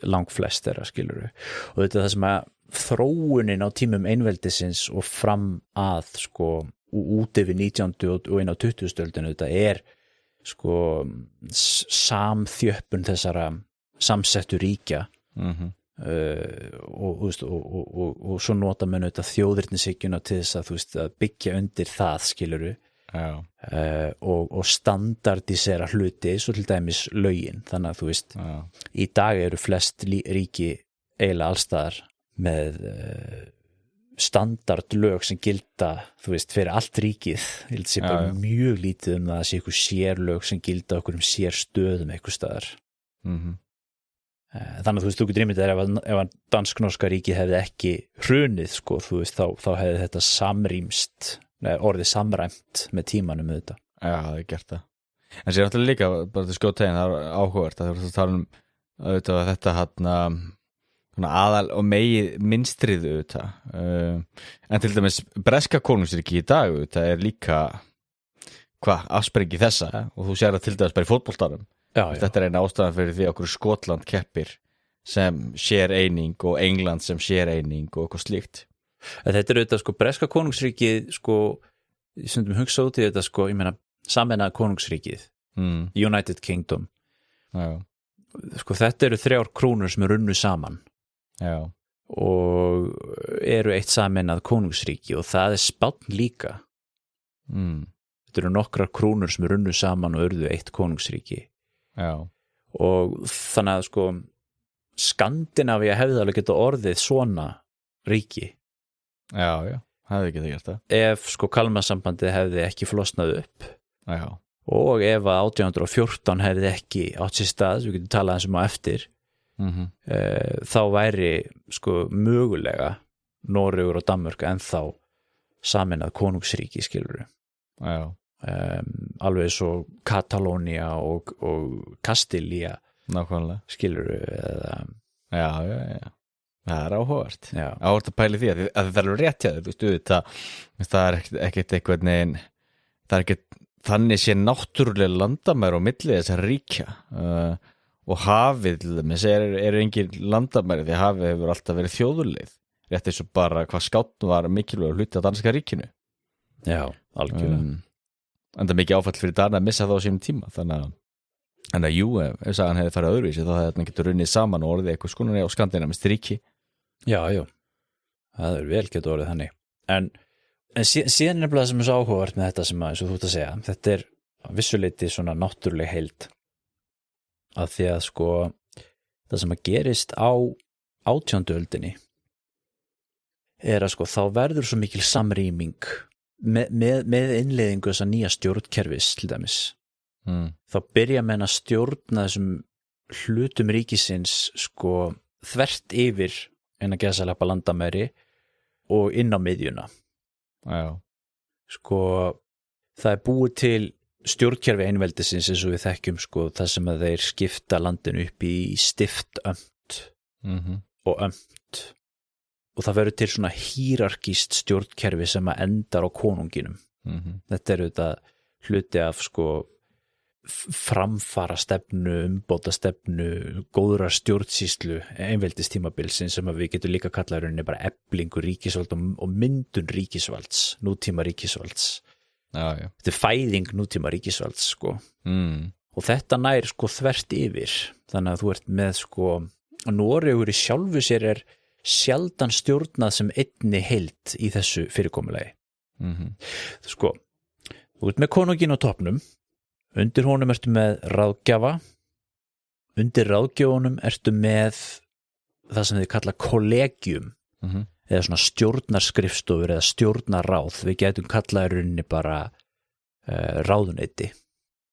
langflest þeirra skilurðu, og þetta er það sem að þróunin á tímum einveldisins og fram að sko út yfir 19. og inn á 20. öldinu, þetta er sko samþjöppun þessara samsettu ríkja, og svo nota menn auðvitað þjóðernishyggjuna til þess að byggja undir það skilurðu, og standardisera hluti, svo til dæmis lögin, þannig að í dag eru flest ríki eiginlega allstaðar með standardlög sem gilda, þú veist, fyrir allt ríkið. Ég held að sé bara mjög lítið um það að sé eitthvað sérlög sem gilda okkur sérstöðum eitthvað staðar. Þannig að þú veist, þú getur ímyndað ef að dansk-norska ríkið hefði ekki hrunið, sko, þú veist, þá hefði þetta orðið samræmt með tímanum með þetta. Já, það er gert það. En sér náttúrulega líka, bara til skjóðtegin, það er áhugavert að þú tala auðvitað að þetta aðal og megi minnstrið auðvitað. En til dæmis breska konungsríki í dag auðvitað er líka afsprengi þessa og þú sér það til dæmis bara í fótboltanum. Þetta er eina ástæðan fyrir því okkur Skotland keppir sem sér eining og England sem sér eining og eitthvað slíkt. Þetta er auðvitað breska konungsríkið ég stundum hugsa út í þetta ég meina sameinaða konungsríkið United Kingdom. Þetta eru 3 krónur sem runnu saman og eru eitt sameinað konungsríki og það er Spánn líka. Þetta eru nokkrar krónur sem runnu saman og urðu eitt konungsríki. Og þannig að Skandinavía hefði alveg geta orðið svona ríki. Já, hefði geta gert það. Ef Kalmarsambandið hefði ekki flosnað upp. Og ef að 1814 hefði ekki átt sér stað, við getum talað eins á eftir, þá væri mögulega Noregur og Danmörk ennþá sameinað konungsríki, skilurðu. Alveg svo Katalónia og Kastilía, nákvæmlega, skilurðu. Já. Það er áhugavert. Áhugavert að pæli því að það er rétt hjá þér, það er ekkert eitthvað neginn, það er ekkert þannig sé náttúrulega landamæri á milli þessar ríkja og hafið er engin landamæri því hafið hefur alltaf verið þjóðuleið, rétt eins og bara hvað skátt var mikilvægur hluti af danska ríkinu. Já, algjörlega. En það er mikið áfall fyrir Dana að missa það á sínum tíma, þannig að jú, ef sagan hefði farið öðruvísi þá hefði þetta getur runnið saman og orðið eitthvað skonar á skandinavist ríki. Já, það er vel getur orðið þannig. En síðan nefnilega sem er svo áhugavert með þetta sem eins og þú ert að segja, þetta er vissuleiti svona náttúruleg heild að því að það sem að gerist á 18. öldinni er að þá verður svo mikil samrýming með innleiðingu þessa nýja stjórnkerfis til dæmis. Þá byrja menn að stjórna þessum hlutum ríkisins þvert yfir en að gæsalappa landamæri og inn á miðjuna. Það er búið til stjórnkerfi einveldisins eins og við þekkjum það sem að þeir skipta landinu upp í stiftömt og ömt og það verður til svona hierarkískt stjórnkerfi sem að endar á konunginum. Þetta er auðvitað hluti af framfara stefnu, umbóta stefnu, góðrar stjórnsýslu einveldistímabilsins sem að við getum líka kallað rauninni bara eflingu ríkisvald og myndun ríkisvalds, nútíma ríkisvalds. Þetta er fæðing nútíma ríkisvalds og þetta nær þvert yfir, þannig að þú ert með Noregur í sjálfu sér er sjaldan stjórnað sem einni heild í þessu fyrirkomulagi. Þú ert með konunginn á toppnum, undir honum ertu með ráðgjafa, undir ráðgjöfunum ertu með það sem þið kalla kollegium eða svona stjórnarskrifstofur eða stjórnarráð, við getum kallað í rauninni bara ráðuneyti.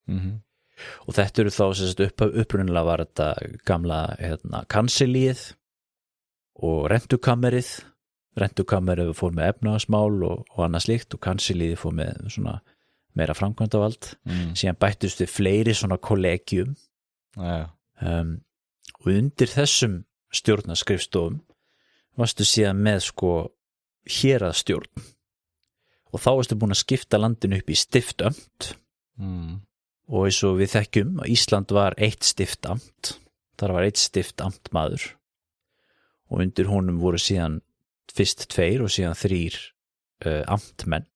Og þetta eru þá upprunalega var þetta gamla kanselíið og rentukammerið fór með efnahagsmál og annað slíkt og kanselíið fór með svona meira framkvæmdavald, síðan bættust við fleiri svona kollegium og undir þessum stjórnarskrifstofum varstu síðan með héraðsstjórn og þá varstu búin að skipta landinu upp í stiftömt og eins og við þekkjum að Ísland var eitt stiftamt, þar var eitt stiftamt maður og undir honum voru síðan fyrst 2 og síðan 3 amtmenn.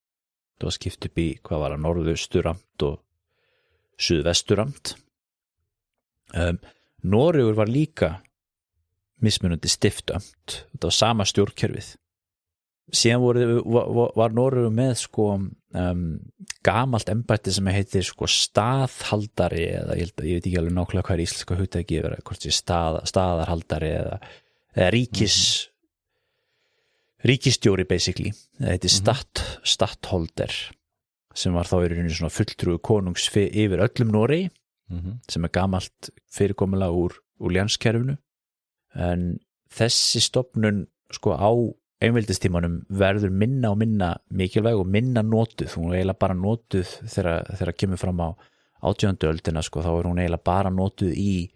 Það var skipt upp í hvað var að norðausturamt og suðvesturamt. Noregur var líka mismunandi stiftömt, þetta var sama stjórnkerfið. Síðan var Noregur með gamalt embætti sem heitir staðhaldari eða ég veit ekki alveg nákvæmlega hvað er íslenska hugtæki yfir hvort sé staðarhaldari eða ríkisstjóri basically, það heiti stattholder sem var þá í rauninni svona fulltrúi konungs yfir öllum Noregi sem gamalt fyrirkomulag úr ljanskerfinu en þessi stofnun sko á einveldistímanum verður minna og minna mikilvæg og minna notuð, hún eiginlega bara notuð þegar kemur fram á 18. öldina sko, þá hún eiginlega bara notuð í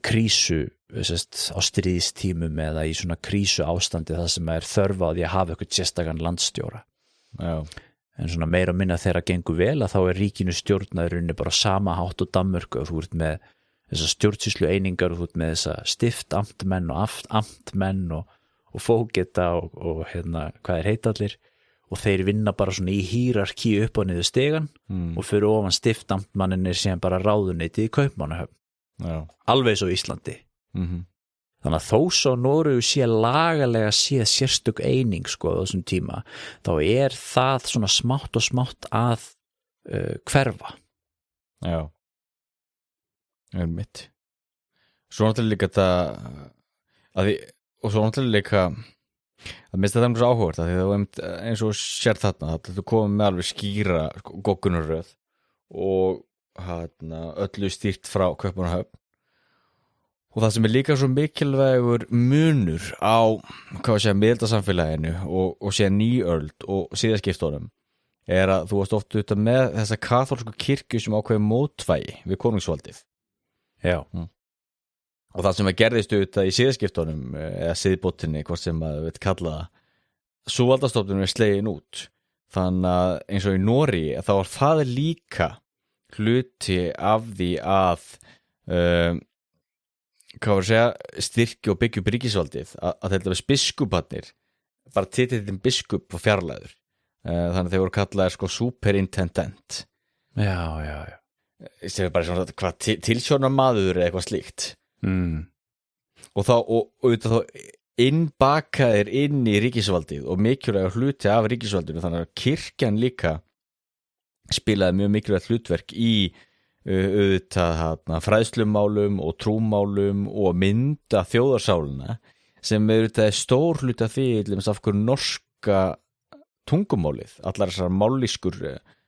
krísu á stríðstímum eða í svona krísu ástandi það sem þörf á því að hafa eitthvað sérstakann landstjóra en svona meira og minna þegar gengur vel að þá ríkinu stjórnaðurinn bara sama hátt og Danmörku og þú ert með þessar stjórnsýslu einingar og þú ert með þessa stiftamtmenn og amtmenn og fógeta og hvað heitallir og þeir vinna bara svona í hierarkíu upp og niður stegan og fyrir ofan stiftamtmannin síðan bara ráðuneytið í Kaupmannahöfn alveg svo Íslandi þannig að þó svo Noregur sé lagalega séð sérstök eining sko á þessum tíma þá það svona smátt og smátt að hverfa mitt svo náttúrulega líka þetta og svo náttúrulega líka að minnst þetta mjög áhugavert því það eins og sér þarna að þú komið með alveg skýra goggunarröð og öllu stýrt frá Kaupmannahöfn og það sem líka svo mikilvægur munur á miðaldasamfélaginu og síðan nýöld og síðaskiptunum að þú varst oft út með þessa kaþólsku kirkju sem ákveði mótvægi við konungsvaldið og það sem gerðist út í síðaskiptunum eða siðbótinni, hvort sem maður veit kalla það svo valdastofnunum slegin út þannig að eins og í Noregi þá var það líka hluti af því að styrki og byggja upp ríkisvaldið að þetta biskuparnir bara titillinn biskup og fjarlæður þannig að þeir voru kallaðir sko superintendent sem bara svona hvað tilsjónar maður eða eitthvað slíkt og auðvitað þá innbakaðir inn í ríkisvaldið og mikilvægur hluti af ríkisvaldinu þannig að kirkjan líka spilaði mjög mikilvægt hlutverk í auðvitað fræðslumálum og trúmálum og mynda þjóðarsálina sem auðvitað stór hluti af því af hverju norska tungumálið, allar þessar mállískur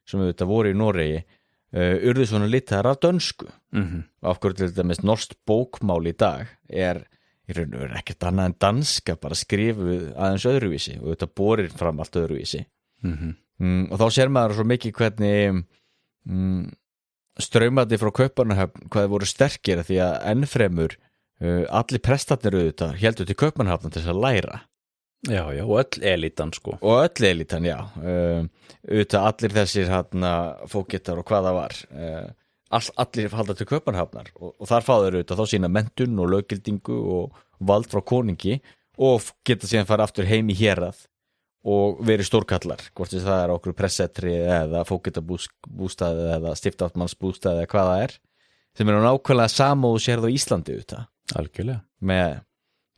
sem auðvitað voru í Noregi urðu svona litaðar af dönsku og af hverju til dæmis norskt bókmál í dag í raun og veru ekkert annað en danska bara skrifuð aðeins öðruvísi og auðvitað borir fram allt öðruvísi og þá sér maður svo mikið hvernig straumandi frá Kaupmannahöfn hvað voru sterkir því að ennfremur allir prestarnir auðvitað héldu til Kaupmannahöfn til þess að læra og öll elítan sko auðvitað allir þessir fógettar og hvað það var allir halda til Kaupmannahafnar og þar fáður auðvitað þá sína menntun og löggildingu og vald frá konungi og geta síðan fara aftur heim í hérað og verið stórkallar, hvort þess það okkur pressetri eða fógetabústaði eða stiftáttmannsbústaði eða hvað það sem nákvæmlega sama og sér það á Íslandi auðvitað. Algjörlega. Með,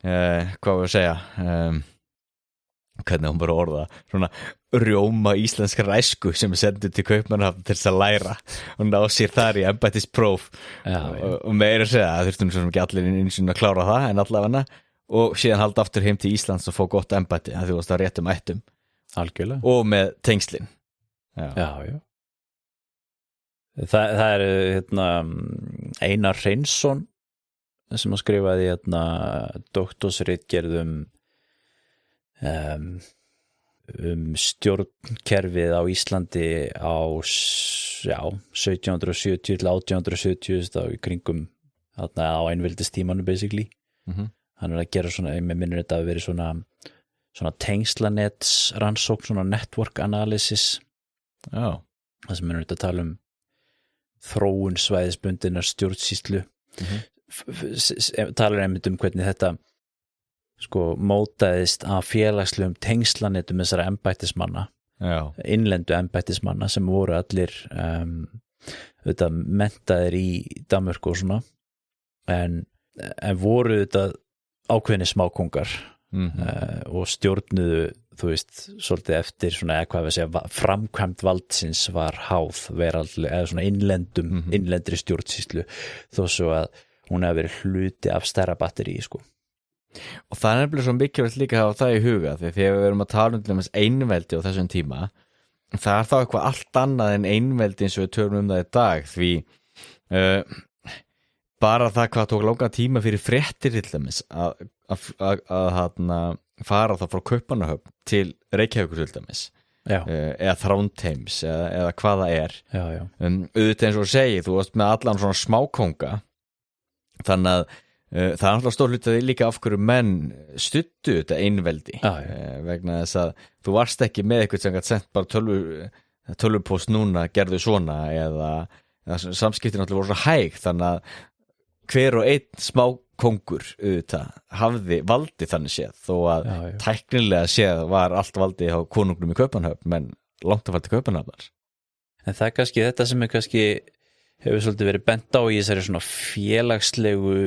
hvað við að segja, hvernig hún bara orða, svona rjóma íslenska ræsku sem sendið til Kaupmannahafn til þess að læra og ná sér þar í embættispróf og meira að segja, það þurftum svo ekki allir eins og að klára það en allavega og síðan halda aftur heim til Íslands og fá gott embætti að þú varst að réttum ættum algjörlega og með tengslin já. Það Einar Hreinsson sem að skrifaði doktorsritgerð stjórnkerfið á Íslandi á 1770 til 1870 í kringum á einveldistímanu basically hann að gera svona, ég minnir þetta að vera svona tengslanets rannsókn, svona network analysis það sem minnir þetta að tala þróun svæðisbundinnar stjórnsýslu talar einmitt hvernig þetta sko mótaðist af félagslegum tengslanetum þessara embættismanna innlendu embættismanna sem voru allir menntaðir í Danmörku og svona en voru þetta ákveðni smákongar og stjórnuðu þú veist, svolítið eftir svona hvað við segja, framkvæmd valdsins var háð eða svona innlendri stjórnsýslu þó svo að hún hefði verið hluti af stærra batteri sko. Og það nefnilega svo mikilvægt líka að hafa það í huga því þegar við erum að tala einveldi á þessum tíma, það þá eitthvað allt annað en einveldi eins og við tölum það í dag því bara það hvað tók langan tíma fyrir fréttir til dæmis að fara þá frá Kaupmannahöfn til Reykjavíkur til dæmis eða Þrándheims eða hvað það er auðvitað eins og segi, þú varst með allan svona smákonga þannig að það er alltaf stór hluti að líka af hverju menn studdu þetta einveldi vegna þess að þú varst ekki með eitthvað sem gæti sent bara tölvupóst núna gerðu svona eða samskiptin alltaf voru svo hæg þannig að hver og einn smá kongur auðvitað hafði valdi þannig séð þó að tæknilega séð var allt valdi á konungnum í Kaupmannahöfn menn langt að fara til Kaupmannahafnar. En það er kannski þetta sem er kannski hefur svolítið verið bent á í þessari svona félagslegu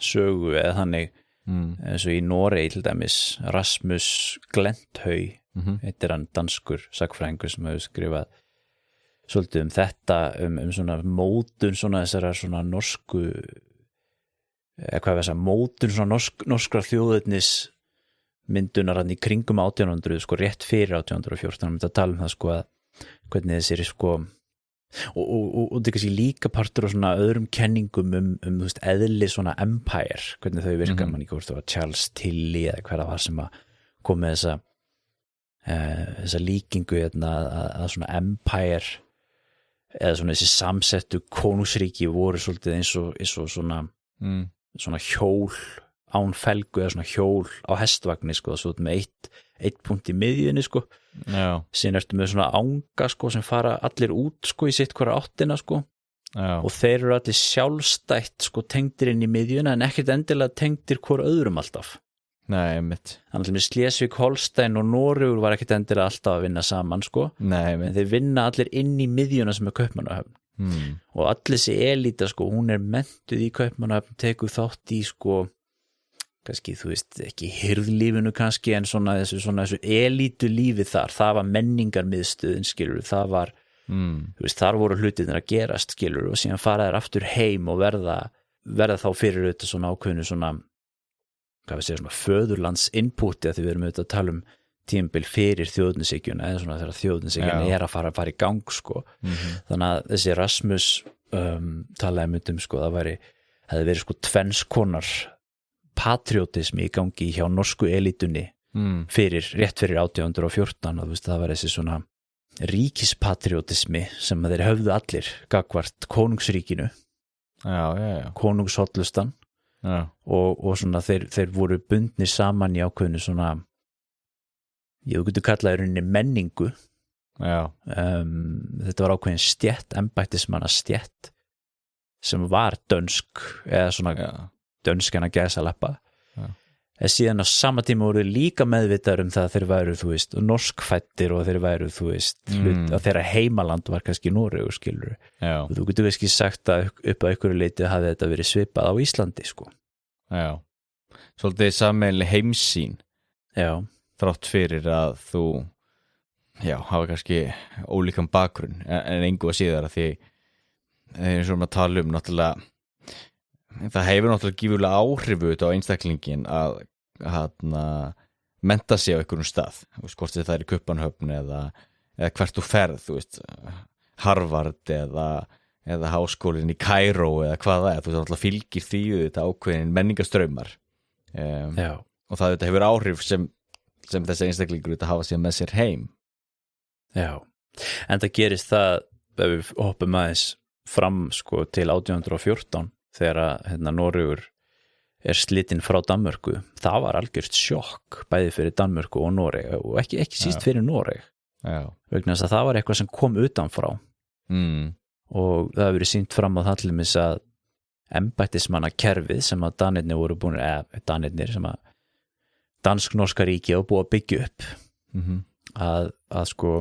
sögu eða þannig eins og í Noregi til dæmis Rasmus Glenthøy heitir hann danskur sagnfræðingur sem hefur skrifað svolítið þetta svona mótun svona þessara svona norsku hvað við að mótun svona norskra þjóðernis myndunar hann í kringum 1800 sko rétt fyrir 1814 hann myndi að tala það sko að hvernig þessir sko og þetta er kannski líka partur og svona öðrum kenningum þú veist, eðli svona empire, hvernig þau virka mann ekki hvort það var Charles Tilly eða hver það var sem að kom með þessa líkingu að svona empire eða svona þessi samsettu konungsríki voru svolítið eins og svona hjól án felgu eða svona hjól á hestvagni sko, svo með eitt punkt í miðjunni sko síðan ertu með svona anga sko sem fara allir út sko í sitt hvora áttina sko og þeir eru allir sjálfstætt sko tengdir inn í miðjuna en ekkert endilega tengdir hvora öðrum alltaf. Nei, mitt. Þannig að Slesvík, Holstein og Noregur var ekkert endilega alltaf að vinna saman sko. Nei, en þeir vinna allir inn í miðjuna sem er Kaupmannahöfn og allir þessi elíta sko, hún er mentuð í Kaupmannahöfn, tekur þátt í sko kannski, þú veist, ekki hirðlífinu kannski, en svona þessu elítu lífi þar, það var menningarmiðstöðin, skilur, það var, þú veist, þar voru hlutirnir að gerast, skilur, og síðan fara þær aftur heim og verða þá fyrir auðvitað svona ákveðinu svona, hvað við segja, svona föðurlands inputi að því við erum auðvitað að tala tímabil fyrir þjóðnisíkjuna, eða svona þegar þjóðnisíkjuna er að fara í gang, sko. Þannig að þessi Rasmus talaði sko, það hefði verið sko tvennskonar patriotismi í gangi hjá norsku elitunni rétt fyrir 1814 og þú veist það var þessi svona ríkispatriotismi sem þeir höfðu allir gagvart konungsríkinu konungshóllustan og svona þeir voru bundnir saman í ákveðinu svona ég getur kallað í rauninni menningu þetta var ákveðin stétt, embættismanna stétt sem var dönsk eða svona dönskana gæsalappa en síðan á sama tíma voru líka meðvitaður það að þeir væru, þú veist, norskfættir og þeir væru, þú veist, að þeirra heimaland var kannski Noregur, skilur og þú getur kannski sagt að upp á einhverju leiti hafi þetta verið svipað á Íslandi, sko. Já, svolítið sameiginleg heimsýn þrátt fyrir að þú hafa kannski ólíkan bakgrunn en engu að síðar að því eins og maður tala náttúrulega það hefur náttúrulega gífurlega áhrifu á einstaklingin að mennta sig á einhverjum stað, hvort það er í Kaupmannahöfn eða hvert þú ferð, þú veist, Harvard eða háskólinn í Kaíró eða hvað það er, þú veist, alltaf fylgir því þetta ákveðin menningastraumar og það þetta hefur áhrif sem þessi einstaklingur þetta hafa síðan með sér heim. Já, en það gerist það ef við hoppum aðeins fram sko til 1814 þegar Noregur er slitinn frá Danmörku, það var algjört sjokk bæði fyrir Danmörku og Noreg og ekki síst fyrir Noreg vegna þess að það var eitthvað sem kom utanfrá og það hefur verið sýnt fram á það til dæmis að embættismannakerfið sem að Danirnir voru búin sem að dansk-norska ríki og búið að byggja upp að sko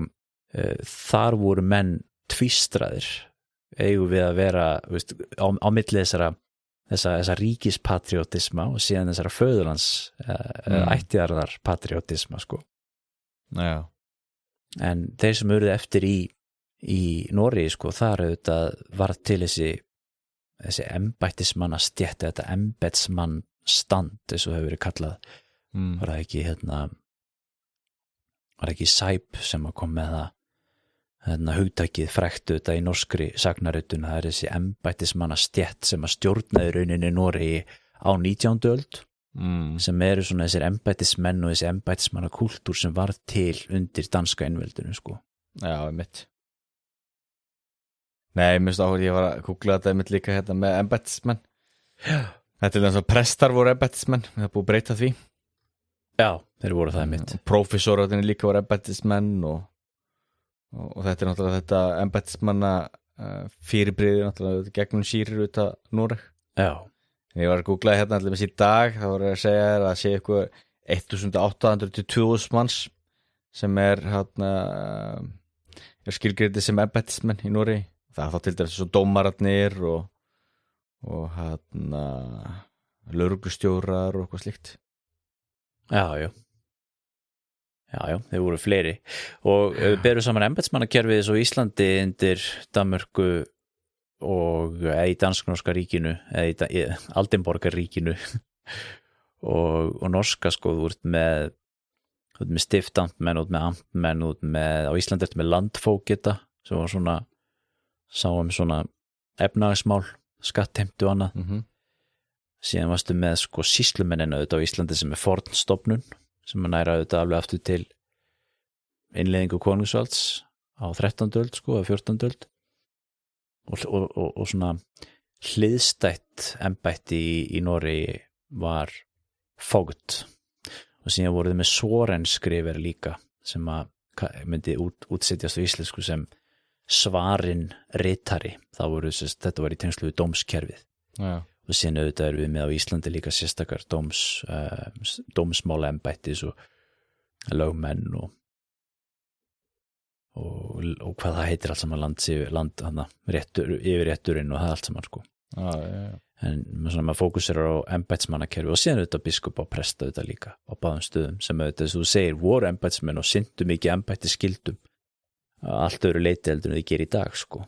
þar voru menn tvístraðir eigum við að vera veist, á milli þessa ríkispatriotisma og síðan þessara föðurlands ættjarðar patriotisma sko. En þeir sem urðu eftir í Noregi sko, þar auðvitað var til þessi embættismanna stétt, þetta embættismann stand eins og hefur verið kallað var það ekki var ekki Sæp sem að kom með það hugtakið fræktu þetta í norskri sagnaritun, það þessi embættismanna stétt sem að stjórnaði rauninni Noregi á 19. öld sem eru svona þessir embættismenn og þessi embættismanna kultúr sem var til undir danska einveldinu sko. Já, mitt. Nei, mér finnst áhuga, ég var að googla þetta mitt líka hérna með embættismenn. Þetta eins og prestar voru embættismenn, það er búið að breyta því. Já, þeir voru það mitt. Prófessorarnir líka voru embættismenn og þetta náttúrulega þetta embættismanna fyrirbrigði náttúrulega gegnum sýrir út af Noreg. Já. Ég var að googla hérna allir með síð dag, þá voru að segja að sé eitthvað 1800 til 2000 manns sem hérna skilgreindið sem embættismenn í Noregi. Það er þá til dæmis svo dómararnir og hérna lögreglustjórar og eitthvað slíkt. Já, þeir voru fleiri og berum saman embættismannakerfið svo Íslandi undir Danmörku og í dansk-norska ríkinu eða í Aldinborgarríkinu og norska sko, þú ert með stiftamtmenn, út með amtmenn, á Íslandi ertu með landfógeta sem var svona sáum svona efnahagsmál, skattheimtu og annað síðan varstu með sko sýslumennina auðvitað á Íslandi sem fornstofnun sem að næra auðvitað alveg aftur til innleiðingu konungsvalds á 13. öld sko, eða 14. öld og svona hliðstætt embætti í Noregi var fógt og síðan voru þið með Sorenskrifari líka sem að myndi útsetjast á íslensku sem svarinn ritari, þetta var í tengslu við dómskerfið og síðan auðvitað við með á Íslandi líka sérstakar dómsmála embættis og lögmenn og hvað það heitir allt saman yfirrétturinn og það allt saman sko. En maður fókuserar á embættismannakerfi og síðan auðvitað biskup og presta auðvitað líka á báðum stöðum sem auðvitað þess að þú segir voru embættismenn og syndu mikið embættisskildum allt öðru leiti heldur en þið gerir í dag sko.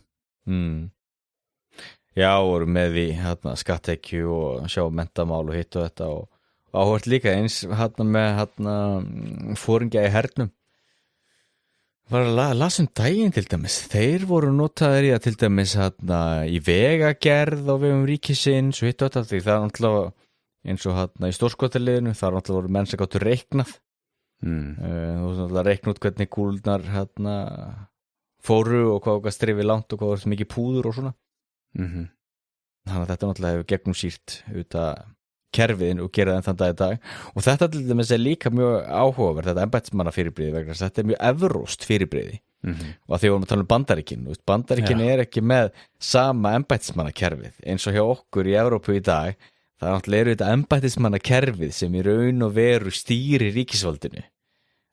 Já, voru með í skattekju og sjá mentamál og hitt og þetta og áhvert líka eins með fóringja í hernum var að lasa daginn til dæmis, þeir voru notaðir í að til dæmis í vegagerð á vegum ríkisins og hitt og þetta, því það er náttúrulega eins og í stórskotaliðinu, það er náttúrulega voru menn sem gáttu reiknað og náttúrulega reikna út hvernig kúlurnar fóru og hvað strifið langt og hvað var mikið púður og svona þannig að þetta náttúrulega hefur gegnumsýrt auðvitað kerfiðin og gera það þann dag í dag og þetta til dæmis líka mjög áhugaverð þetta embættismanna fyrirbrigði vegna þetta mjög evróst fyrirbrigði og að því vorum að tala Bandaríkin Bandaríkin ekki með sama embættismanna kerfið eins og hjá okkur í Evrópu í dag það náttúrulega þetta embættismanna kerfið sem í raun og veru stýri ríkisvaldinu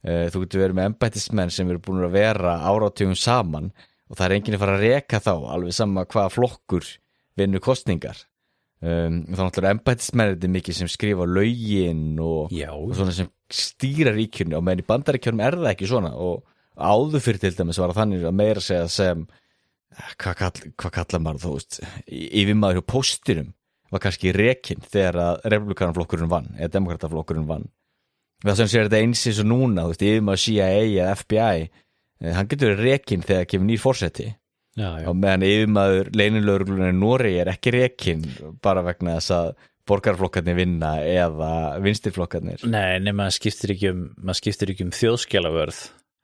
þú getur verið með embættismenn sem eru búin að vera áratugum saman og það enginn að fara að reka þá alveg sama hvaða flokkur vinnu kosningar þá náttúrulega embættismenn mikið sem skrifa lögin og svona sem stýra ríkjunni og meðan í Bandaríkjunum það ekki svona og áður fyrir til dæmis var það þannig að meira segja sem hvað kallar maður þú veist yfirmaður hjá póstinum var kannski rekinn þegar að republikanaflokkurinn vann eða demokrataflokkurinn vann það sem sér þetta eins eins og núna þú veist yfirmaður CIA eða FBI hann getur rekinn þegar kemur nýr forseti og meðan yfirmaður leynilögreglunnar í Noregi ekki rekinn bara vegna þess að borgarflokkarnir vinna eða vinstirflokkarnir Nei, maður skiptir ekki um þjóðskjalavörð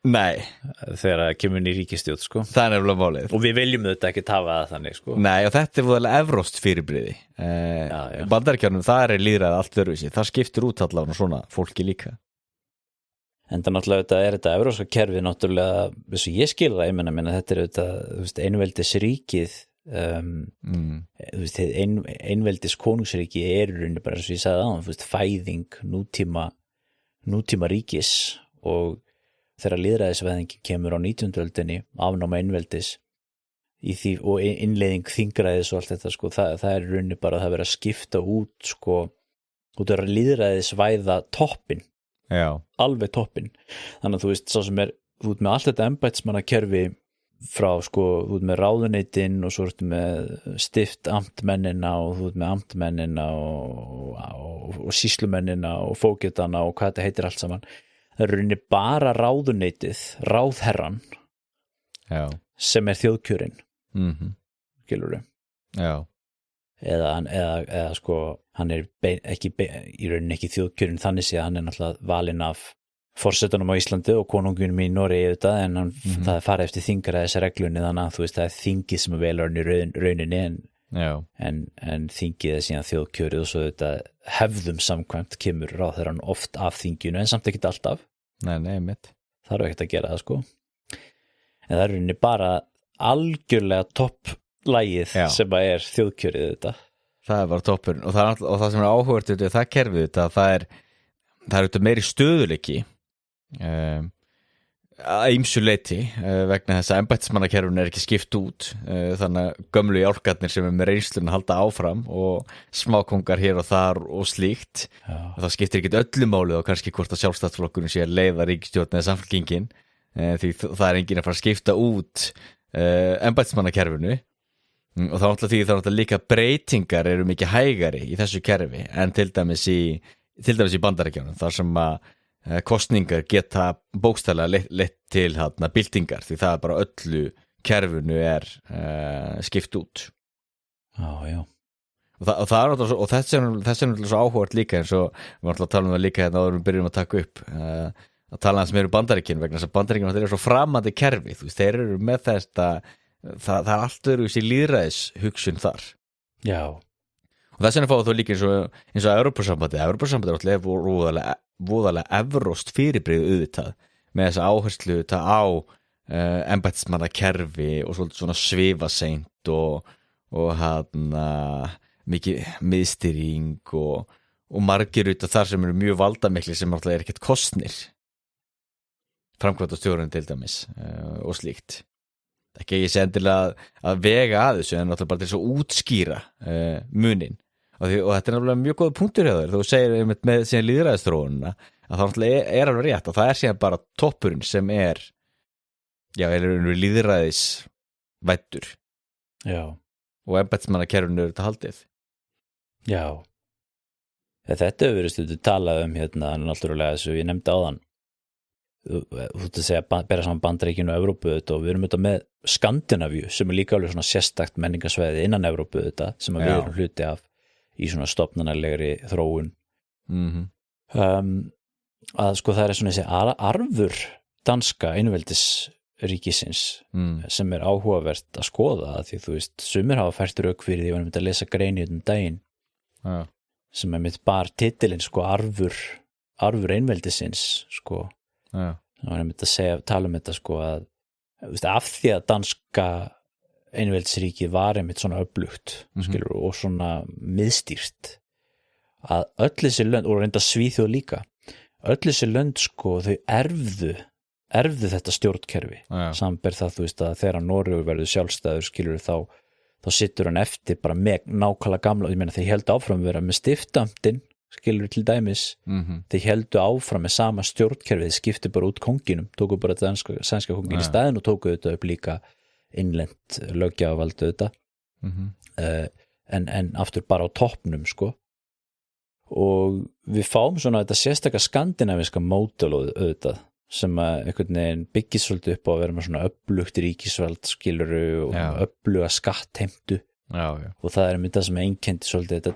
Nei þegar það kemur inn í ríkisstjórn sko. Það er nefnilega málið og við viljum þetta ekki hafa það þannig sko. Nei og þetta er voðalega evróst fyrirbrigði Bandaríkjunum það lýðræði allt öðruvísi það skiptir út allavega svona fólki líka En það náttúrulega þetta evrópska kerfið náttúrulega, þess að ég skil það, ég menna þetta auðvitað einveldisríkið, einveldis konungsríki rauninni bara eins og ég sagði áðan, fæðing nútíma ríkis og þegar lýðræðisvæðingin kemur á 19. öldinni, afnáma einveldis í því og innleiðing þingræðis og allt þetta, sko, það rauninni bara að það vera að skipta út, sko, út að lýðræðisvæða toppinn. Já. Alveg toppinn þannig að þú veist, sá sem út með allt þetta embættismannakerfi frá sko, þú ert með ráðuneytin og svo ertu með stift amtmennina og þú ert með amtmennina og sýslumennina og fógetana og hvað þetta heitir allt saman. Það rauninni bara ráðuneytið, ráðherran sem þjóðkjörinn. Skilurðu? Já. Eða sko, hann í rauninni ekki þjóðkjörinn þannig sé að hann náttúrulega valinn af forsetunum á Íslandi og konungunum í Noregi auðvitað, en það er farið eftir þingar að þessi reglunni, þannig að þú veist, það er þingið sem velur hann í rauninni en þingið er síðan þjóðkjörið og svo auðvitað hefðum samkvæmt kemur ráðherrann oft af þinginu en samt ekkert alltaf. Nei, mitt. Það er ekkert að gera það sko. En það er rauninni bara algjörlega topplægið sem að þjóðkjörið auðvitað. Það er bara toppurinn og það sem er áhugavert við það kerfið þetta, það er auðvitað meiri stöðuleiki að ýmsu leyti vegna þess að embættismannakerfinu er ekki skipt út, þannig að gömlu jálkarnir sem með reynslun halda áfram og smákongar hér og þar og slíkt. Það skiptir ekki öllu máli og kannski hvort að sjálfstæðsflokkurinn sé að leiða ríkisstjórn eða samfylkingin, því það er enginn að fara að skipta út embættismannakerfinu og þá náttúrulega líka breytingar eru mikið hægari í þessu kerfi en til dæmis í Bandaríkjunum, þar sem að kosningar geta bókstaflega leitt til byltingar, því það er bara öllu kerfinu er skipt út. Já. Og þess er svo áhugavert líka, eins og við náttúrulega talum það líka hérna áður við byrjum að taka upp að tala hans meira Bandaríkjunum, vegna þess að Bandaríkjunum þeir eru svo framandi kerfi, þú veist, þeir eru með þetta, það er allt öðruvísi lýðræðis hugsun þar. Já. Og þess vegna fáið þú líka eins og Evrópusambandið er alltaf voðalega evróst fyrirbrigði auðvitað með þessa áherslu á embættismannakerfi og svona svifaseint og mikið miðstýring og margir út af þar sem eru mjög valdamiklir sem alltaf er ekkert kosnir, framkvæmdastjórinn til dæmis og slíkt. Ekki ég sé endilega að vega að þessu en alltaf bara til þess að útskýra munin. Og þetta er náttúrulega mjög góð punktur hjá þér, þú segir með síðan lýðræðisþróunina að það náttúrulega er alveg rétt og það er síðan bara toppurinn sem er lýðræðisvæddur. Já. Og embættismannakerfinu þetta haldið. Já. Þetta hefur verið stundum talað hérna náttúrulega þessu ég nefndi áðan. Þú ert að segja bera saman Bandaríkinu og Evrópu og við erum þetta með Skandinavíu sem er líka alveg svona sérstakt menningarsvæði innan Evrópu sem við erum hluti af í svona stofnanalegri þróun. Að sko það er svona þessi arfur danska einveldisríkisins sem er áhugavert að skoða, því þú veist, sumir hafa fært rök fyrir því að lesa grein í daginn sem mitt bar titilinn sko arfur einveldisins sko. Það var einmitt að tala þetta sko að af því að danska einveldisríki var einmitt svona öflugt skilur, og svona miðstýrt að öll þessi lönd og reynda Svíþjóð líka, öll þessi lönd sko þau erfðu þetta stjórnkerfi samber það þú veist að þegar Noregur verður sjálfstæður skilur þá sittur hann eftir bara með nákvæmlega gamla, ég meina þeir héldu áfram að vera með stiftamtinn skilur til dæmis, þeir héldu áfram með sama stjórnkerfið, skiptu bara út konginum, tóku bara sænska kongin í staðinn og tóku þetta upp líka innlent löggjafarvaldu þetta en aftur bara á toppnum sko. Og við fáum svona þetta sérstaka skandinaviska módel auðvitað sem að einhvern veginn byggist svolítið upp á að vera með svona öflugt ríkisvald skiluru og öfluga skattheimtu og það er myndað sem einkenndi svolítið þetta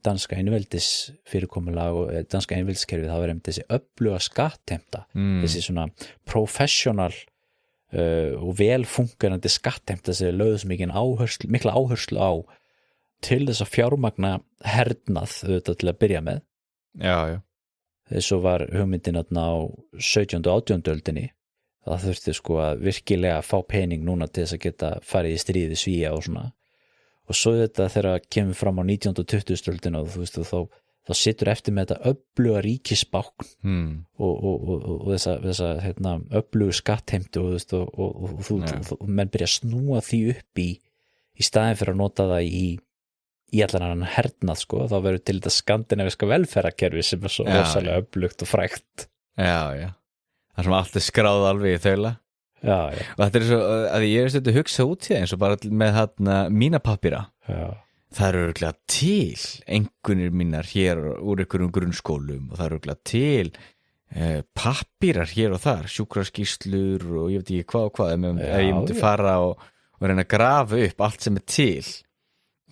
danska einveldis fyrirkomulag og danska einveldiskerfið, það var þessi öfluga skattheimta, þessi svona professional og velfungerandi skattheimta sem lögðu mikla áherslu á til þess að fjármagna hernað auðvitað til að byrja með. Já. Þessu var hugmyndin á 17. og 18. öldinni. Það þurfti sko að virkilega fá pening núna til þess að geta farið í stríði Svía og svona. Og svo þetta þegar kemur fram á 19. og 20. öldina og þú veist þá situr eftir með þetta öfluga ríkisbákn og þessa öflugu skattheimtu og menn byrja að snúa því upp í staðinn fyrir að nota það í allan annan hernað sko, þá verður til þetta skandinaviska velferðarkerfi sem er svo rosalega öflugt og frægt. Já. Það sem allt er skráð alveg í þaula. já. Og þetta svo að ég veist að hugsa út í það eins og bara með mína pappíra það eru örugglega til einhvernir mínar hér úr einhverjum grunnskólum og það eru örugglega til pappírar hér og þar, sjúkraskýrslur og ég veit ekki hvað og hvað ef ég myndi fara og reyna að grafa upp allt sem til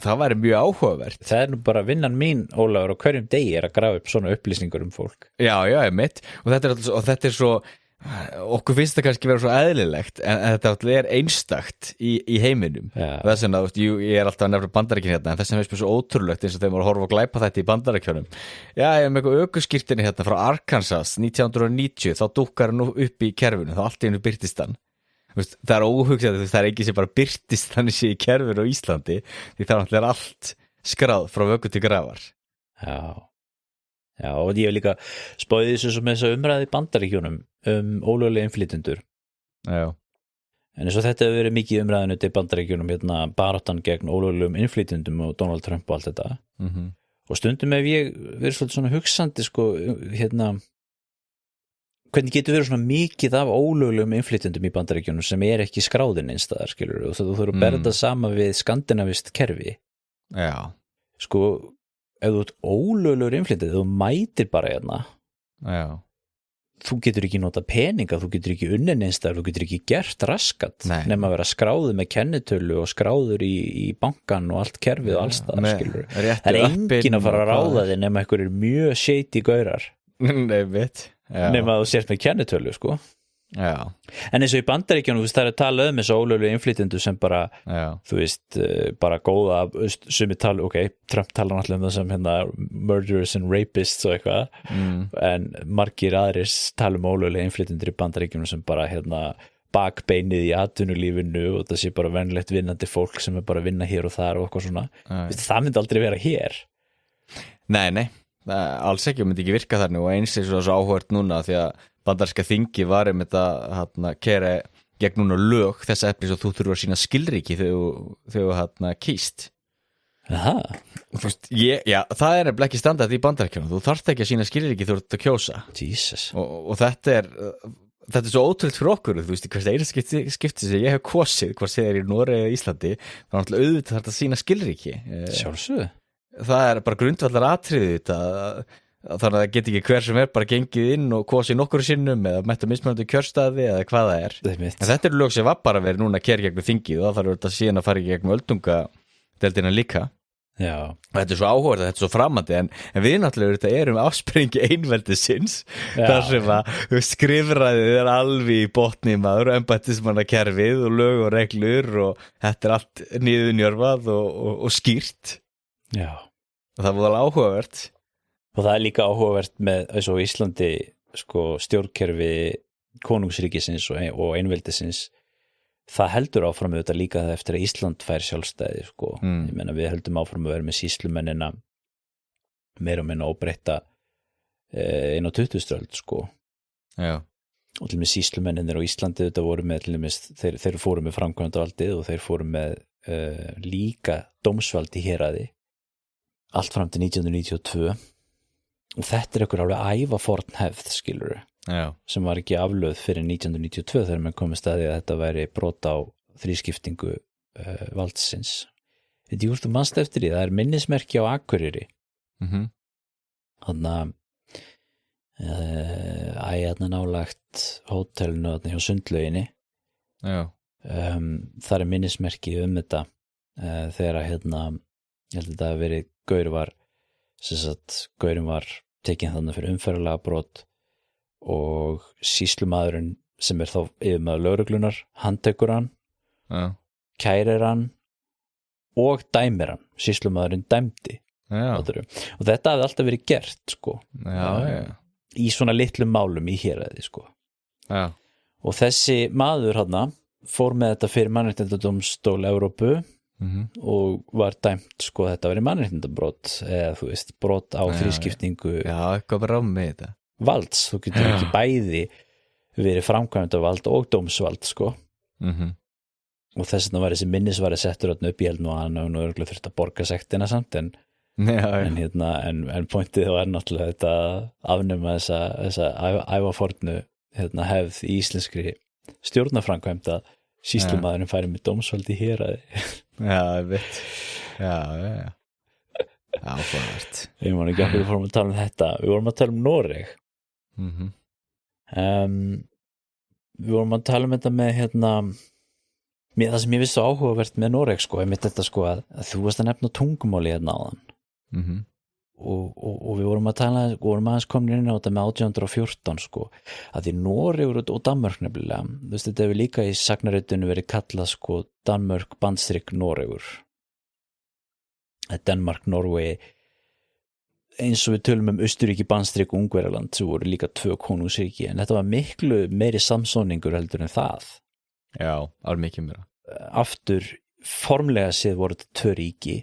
það væri mjög áhugavert. Það nú bara vinnan mín, Ólafur, og hverjum degi að grafa upp svona upplýsingar fólk. Já, mitt og þetta er svo okkur finnst það kannski vera svo eðlilegt en þetta einstakt í heiminum þess vegna, ég alltaf að nefna Bandaríkin hérna, en þess vegna finnst mér svo ótrúlegt eins og þegar maður horfa og glæpa þetta í Bandaríkjunum ég hef með eitthvað ökuskírteini hérna frá Arkansas 1990, þá dúkkar hann upp í kerfinu, þá allt í hennu byrtist hann það er óhugsað, það er ekki sem bara byrtist hann í kerfinu á Íslandi því það er allt skráð frá vöku til grafar. Já, og ég hef líka spáðið þessu með þess að umræði í Bandaríkjunum ólöglega innflytjendur. Já. En eins og þetta hefur verið mikið umræðinu til Bandaríkjunum baráttan gegn ólöglegum innflytjendum og Donald Trump og allt þetta. Og stundum hef ég verið svolítið svona hugsandi hvernig getur verið svona mikið af ólöglegum innflytjendum í Bandaríkjunum sem ekki skráðin einstæðar, skilur, og þú þurfur að berða það sama við skandinavist kerfi. Já. Ef þú ert ólöglegur innflytjandi, þú mætir bara hérna. Já. Þú getur ekki nota peninga, þú getur ekki unnið einstæðar, þú getur ekki gert raskat nema að vera skráður með kennitölu og skráður í bankan og allt kerfið og alls það, skilur. Það er enginn að fara að ráða þig nema einhverjir mjög shady gaurar. Nei, veit. Nema að þú sért með kennitölu, sko. Já. En eins og í Bandaríkjunum, það er að tala þessu ólöglegu innflytjendur sem bara, þú veist, bara góða, sumi tala, Trump tala náttúrulega það sem murderers and rapists og eitthvað, en margir aðrir tala ólöglegu innflytjendur í Bandaríkjunum sem bara, bakbeinið í atvinnulífinu og það sé bara venjulegt vinnandi fólk sem bara að vinna hér og þar og eitthvað svona. Það myndi aldrei vera hér. Nei, alls ekki, myndi ekki virka þannig og eins svo áhugavert núna því að bandaríska þingi var að keyra gegn núna lög þessa efnis og þú þurfur að sína skilríki þegar þú kýst. Aha. Það er nefnilega ekki standard í Bandaríkjunum, þú þarft ekki að sína skilríki þegar þú ert að kjósa. Jesus. Og þetta er svo ótrúlegt fyrir okkur, þú veist, hvert eina skipti sem ég hef kosið, hvort sem er í Noregi eða Íslandi, þá er náttúrulega auðvitað þarft að sína skilríki. Sjálfsögðu. Það er bara grundvallar atriði þetta þannig að það geti ekki hver sem bara gengið inn og kosið nokkur sinnum eða mættu mismunandi kjörstaði eða hvað það er. En þetta eru lög sem var bara verið núna að keyra gegnum þingið og það þarf þetta síðan að fara í gegnum öldungadeildina líka. Já. Og þetta er svo áhugavert, þetta er svo framandi en við náttúrulega erum afsprengi einveldisins þar sem að skrifræðið alveg í botni maður og embættismannakerfið og lög og reglur og þetta er allt niðurnjörvað og skýrt. Já. Og það var áhugavert. Og það er líka áhugavert með eins og Íslandi stjórnkerfi konungsríkisins og einveldisins það heldur áfram auðvitað líka eftir að Ísland fær sjálfstæði ég meina við höldum áfram að vera með sýslumennina meira og minna óbreytta inn á 20. öld Já. Og til með sýslumennir á Íslandi þetta voru með til dæmis þeir fóru með framkvæmdavaldið og þeir fóru með líka dómsvald í héraði allt fram til 1992 og þetta er einhver alveg ævaforn hefð skilurðu sem var ekki aflögð fyrir 1992 þegar mann komið staði að þetta væri brot á þrískiptingu valdsins. Þetta ég þú manst eftir því, það er minnismerki á Akureyri. Þannig að nálagt hótelinu hjá Sundlauginni. Það er minnismerki þetta þegar ég held að þetta hafi verið Gaurin var tekinn þannig fyrir umferðarlega brot og sýslumaðurinn sem þá yfirmaður lögreglunar handtekur hann kærir hann og dæmir hann sýslumaðurinn dæmdi og þetta hafði alltaf verið gert í svona litlum málum í héraði og þessi maður fór með þetta fyrir mannréttindadómstól Evrópu og var dæmt þetta verið mannréttindabrot eða þú veist brot á þrískiptingu eitthvað bara með þetta valds, þú getur ekki bæði verið framkvæmdavald og dómsvald og þess vegna var þessi minnisvari settur upp í held nú að hann örugglega þurfti að borga sektina samt en pointið var náttúrulega þetta afnema þessa ævafornu hefð í íslenskri stjórnarframkvæmd að sýslumaðurinn færi með dómsvald í héraði. Já, ég veit. Já, áhugavert. Við vorum ekki að fórum að tala um þetta. Við vorum að tala um Noreg. Við vorum að tala um þetta með það sem ég vissi áhugavert með Noreg sko, einmitt þetta sko að þú varst að nefna tungumáli hérna áðan. Og við vorum að tala, vorum aðeins komin inn á þetta með 1814 sko, að því Noregur og Danmörk nefnilega, þú veist, þetta hefur líka í sagnaritinu verið kallað sko Danmörk bandstrykk Noregur. Danmark, Norway, eins og við tölum Austurríki bandstrykk og Ungverjaland sem voru líka 2 konungsríki, en þetta var miklu meiri samsóningur heldur en það. Já, alveg mikið meira. Aftur, formlega séð voru þetta 2 ríki,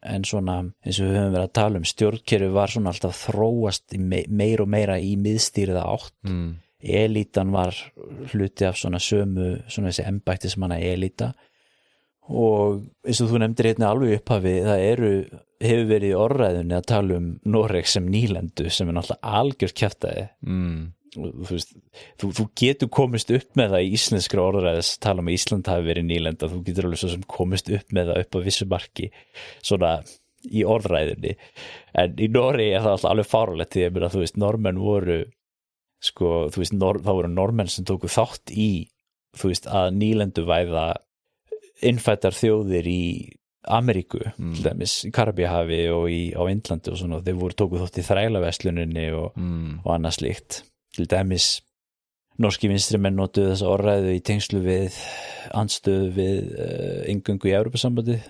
en svona eins og við höfum verið að tala stjórnkerfi var svona alltaf þróast meira og meira í miðstýrða átt. Elítan var hluti af svona sömu, svona þessi embættismanna elíta, og eins og þú nefndir hérna alveg upphafi, það hefur verið í orðræðunni að tala Noreg sem nýlendu, sem náttúrulega algjört kjaftaði. Þú getur komist upp með það í íslenskri orðræðis, tala að Ísland hafi verið nýlenda, þú getur alveg svo sem komist upp með það upp á vissu marki svona í orðræðunni, en í Noregi það alltaf alveg fáránlegt, því að þú veist, normenn voru sko, þú veist, þá voru normenn sem tóku þátt í, þú veist, að nýlendu væða innfættar þjóðir í Ameríku, til dæmis í Karabíhafi og á Indlandi og svona, þeir tóku þátt í þrælaversluninni og annað slíkt. Til dæmis norski vinstrimenn notuðu þessa orðræðu í tengslu við andstöðu við inngöngu í Evrópusambandið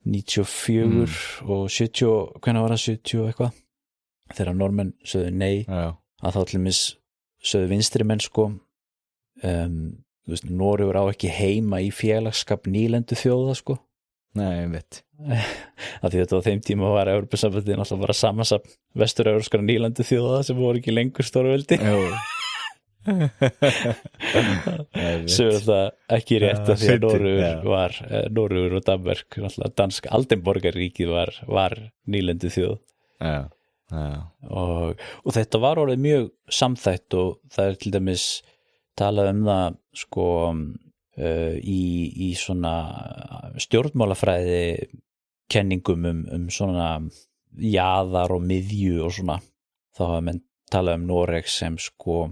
94 og 70, hvernig var það 70 eitthvað, þegar normenn sögðu nei, að þá til dæmis sögðu vinstrimenn sko, þú veist, Noregur á ekki heima í félagsskap nýlendu þjóða sko. Nei, ég veit. Af því þetta á þeim tíma var Evrópusambandið náttúrulega bara samansapn vestur-evrópskra nýlendu þjóða sem voru ekki lengur stórveldi. Svo er það ekki rétt að því að Noregur og Danmörk, náttúrulega dansk Aldenborgarríkið var nýlendu þjóð. Og þetta var orðið mjög samþætt, og það til dæmis talað það sko í svona stjórnmálafræði kenningum svona jaðar og miðju og svona, þá hafa menn talað Noreg sem sko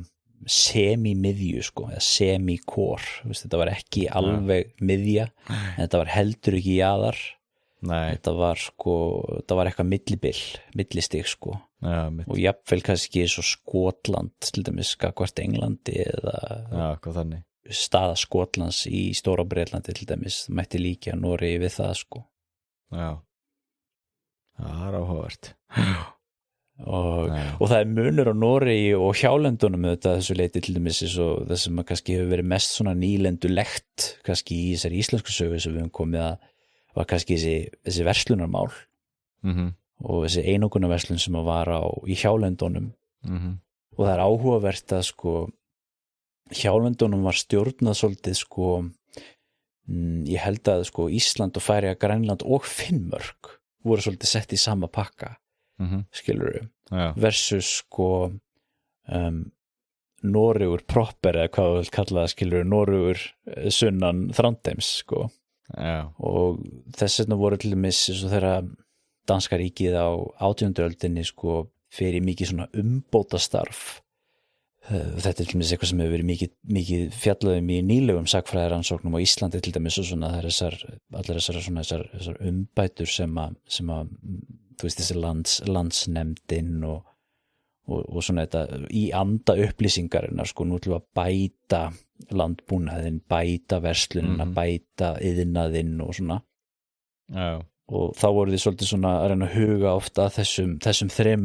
semi-miðju sko, eða semi-kor, þetta var ekki alveg miðja, en þetta var heldur ekki jaðar. Þetta var sko, þetta var eitthvað millistig sko. Og jafnvel kannski svo Skotland til dæmis gagnvart Englandi, eða hvað þannig, staða Skotlands í Stóra Bretlandi til dæmis, það mætti líka Noregi við það sko. Það er áhugavert. Og það er munur á Noregi og hjálendunum þetta þessu leiti, til dæmis og það sem kannski hefur verið mest svona nýlendulegt kannski í þessari íslensku sögu sem við höfum komið að, var kannski þessi verslunarmál og þessi einokunarverslun sem var í hjálendunum. Og það er áhugavert að sko hjálendunum var stjórnað svolítið sko, ég held að sko Ísland og Færeyja, Grænland og Finnmörk voru svolítið sett í sama pakka, skilurðu, versus sko Noregur proper, eða hvað þú vilt kalla það, skilurðu, Noregur sunnan Þrándheims sko. Og þess vegna voru til dæmis eins og þeirra danska ríkið á 18. öldinni sko fyrir mikið svona umbótastarf. Þetta til dæmis eitthvað sem hefur verið mikið fjallað í nýlegum sagnfræðirannsóknum á Íslandi til dæmis, og svona það allar þessar umbætur sem að þú veist, þessi landsnefndin og svona þetta í anda upplýsingarinnar sko, nú til að bæta landbúnaðinn, bæta verslunina, bæta iðnaðinn og svona. Og þá voru þið svolítið svona að reyna að huga ofta að þessum 3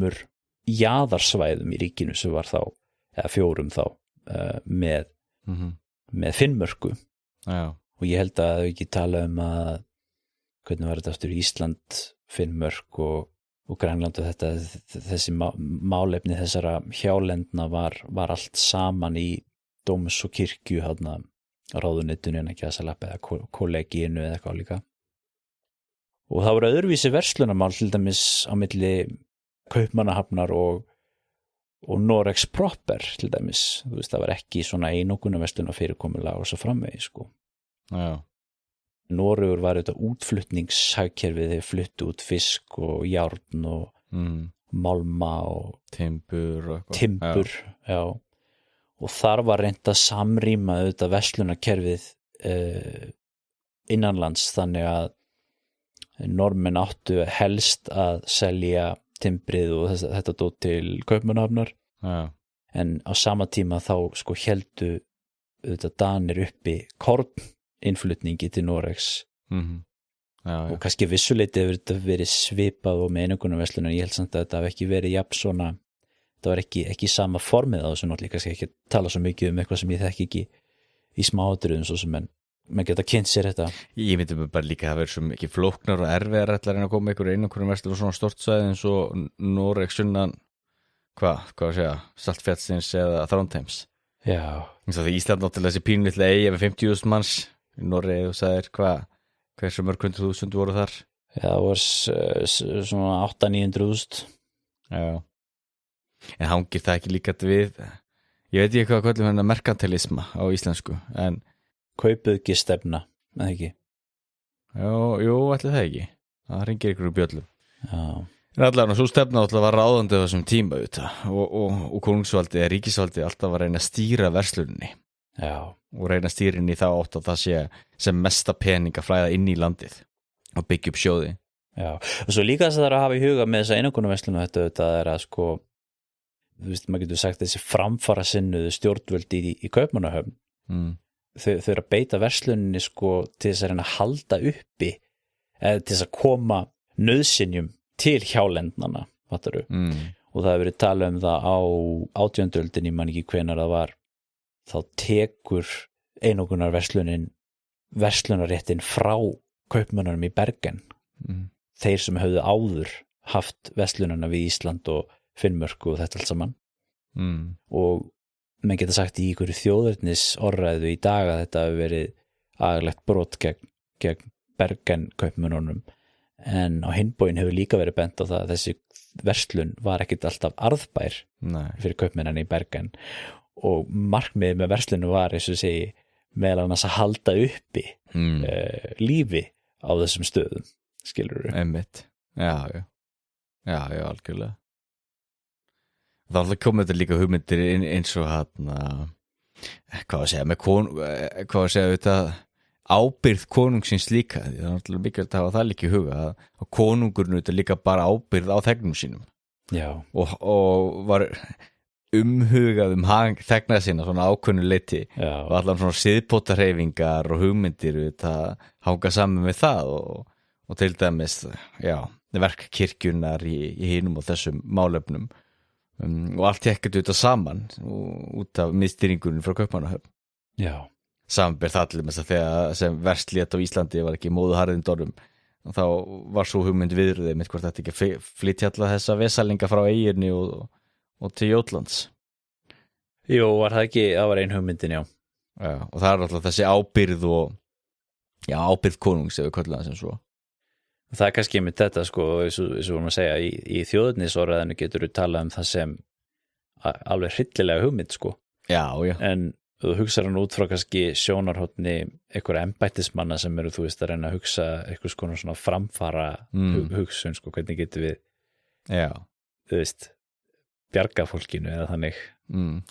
jaðarsvæðum í ríkinu sem var þá, eða 4 þá, með Finnmörku. Og ég held að þau ekki tala að hvernig var þetta aftur, Ísland, Finnmörk og Grænland, og þessi málefni þessara hjálendna var allt saman í dóms- og kirkju ráðuneytinu, en ekki eða kollegíinu eða eitthvað líka. Og það voru öðruvísi verslunarmál til dæmis á milli Kaupmannahafnar og og Noregs proper til dæmis, þú veist, það var ekki svona einokunarverslun og fyrirkomulag og svo framvegis sko. Já. Noregur var þetta útflutningshagkerfið, þeir fluttu út fisk og járn og málma og timbur já. Og þar var reynt að samrýma þetta verslunarkerfið innanlands, þannig að Norðmenn áttu helst að selja timbrið og þetta dót til Kaupmannahafnar, en á sama tíma þá sko héldu þetta Danir uppi korninnflutningi til Noregs og kannski vissuleiti hefur þetta verið svipað og með einokunarverslun, en ég held samt að þetta hafi ekki verið jafn svona, þetta var ekki sama formið á þessu, náttúrulega kannski ekki tala svo mikið eitthvað sem ég þekki ekki í smáatriðum svo sem menn geta kynnt sér þetta. Ég myndi bara líka að það verið svo mikið flóknar og erfiðar ætlar en að koma einhverju einokunarverslun og svona stort svæði eins og Noregs sunnan hvað að segja, Saltfjallsins eða Þrándheims. Já. Eins og því Ísland náttúrulega þessi pínlitlega eigi með 50.000 manns, í Noregi og sagðir hversu mörg 100.000 voru þar? Já, það var svona 800-900.000. Já. En hangir það ekki líka við, ég veit ekki hvað kallum hennar merkantilisma á íslensku, en kaupauðgisstefna, eða ekki? Jú, ætli það ekki. Það ringir ykkur úr bjöllum. Já. En allavega, svo stefna alltaf var ráðandi á þessum tíma og konungsvaldi eða ríkisvaldi alltaf var að reyna að stýra versluninni. Já. Og reyna að stýra inn í þá átt að það sé sem mesta pening að flæða inn í landið og byggja upp sjóði. Já, og svo líka þess að það er að hafa í huga með þessa einokunarverslun og þetta er að sko, þú veist, maður getur sagt þessi framfara sinnuðu stjórnvöld í Kaupmannahöfn. Þau eru að beita versluninni sko til þess að reyna að halda uppi eða til þess að koma nauðsynjum til hjálendnana, fattaru. Og það hefur verið talað um það á 18. öldinni, man ekki hvenær það var, þá tekur einokunarverslunin verslunarréttin frá kaupmönnunum í Bergen. Þeir sem höfðu áður haft verslunina við Ísland og Finnmörku og þetta allt saman. Og menn geta sagt í ykkur þjóðernis orðræðu í dag að þetta hefur verið agalegt brot gegn Bergen kaupmönnunum, en á hinbóginn hefur líka verið bent á það að þessi verslun var ekkit alltaf arðbær fyrir kaupmennina í Bergen, og markmiðið með verslunu var, eins og segi, meðal annars að halda uppi lífi á þessum stöðum, skilurðu? Einmitt, já, algjörlega. Það alltaf komið þetta líka hugmyndir eins og hvað að segja, hvað að segja þetta, ábyrgð konungsins líka, því það er alltaf mikilvægt að hafa það líka í huga að konungurinn þetta líka bara ábyrgð á þegnum sínum. Já. Og var umhugað þegna sína svona ákveðnu leyti og allan svona siðbótarhreyfingar og hugmyndir þetta hanga saman með það og til dæmis, verk kirkjunnar í hinum og þessum málefnum. Og allt ekkert auðvitað saman út af miðstýringunum frá Kaupmannahöfn. Já. Samanber það til þess að þegar sem verst lét á Íslandi var ekki móðuharðindorðum, þá var svo hugmynd viðröðið mitt hvort þetta ekki flytja alla þessa vesalinga frá eyjunni og til Jótlands. Jú, var það ekki, það var ein hugmyndin, já. Já, og það er alltaf þessi ábyrgð ábyrgð konungs ef við köllum það sem svo. Það er kannski með þetta sko, eins og vorum að segja, í þjóðernisorðræðinu getur við talað um það sem alveg hryllilega hugmynd sko. Já. En þú hugsar hann út frá kannski sjónarhóttni einhverja embættismanna sem eru, þú veist, að reyna að hugsa einhvers konar svona framfara hugsun sko, hvernig getur við, þú veist, bjarga fólkinu eða þannig.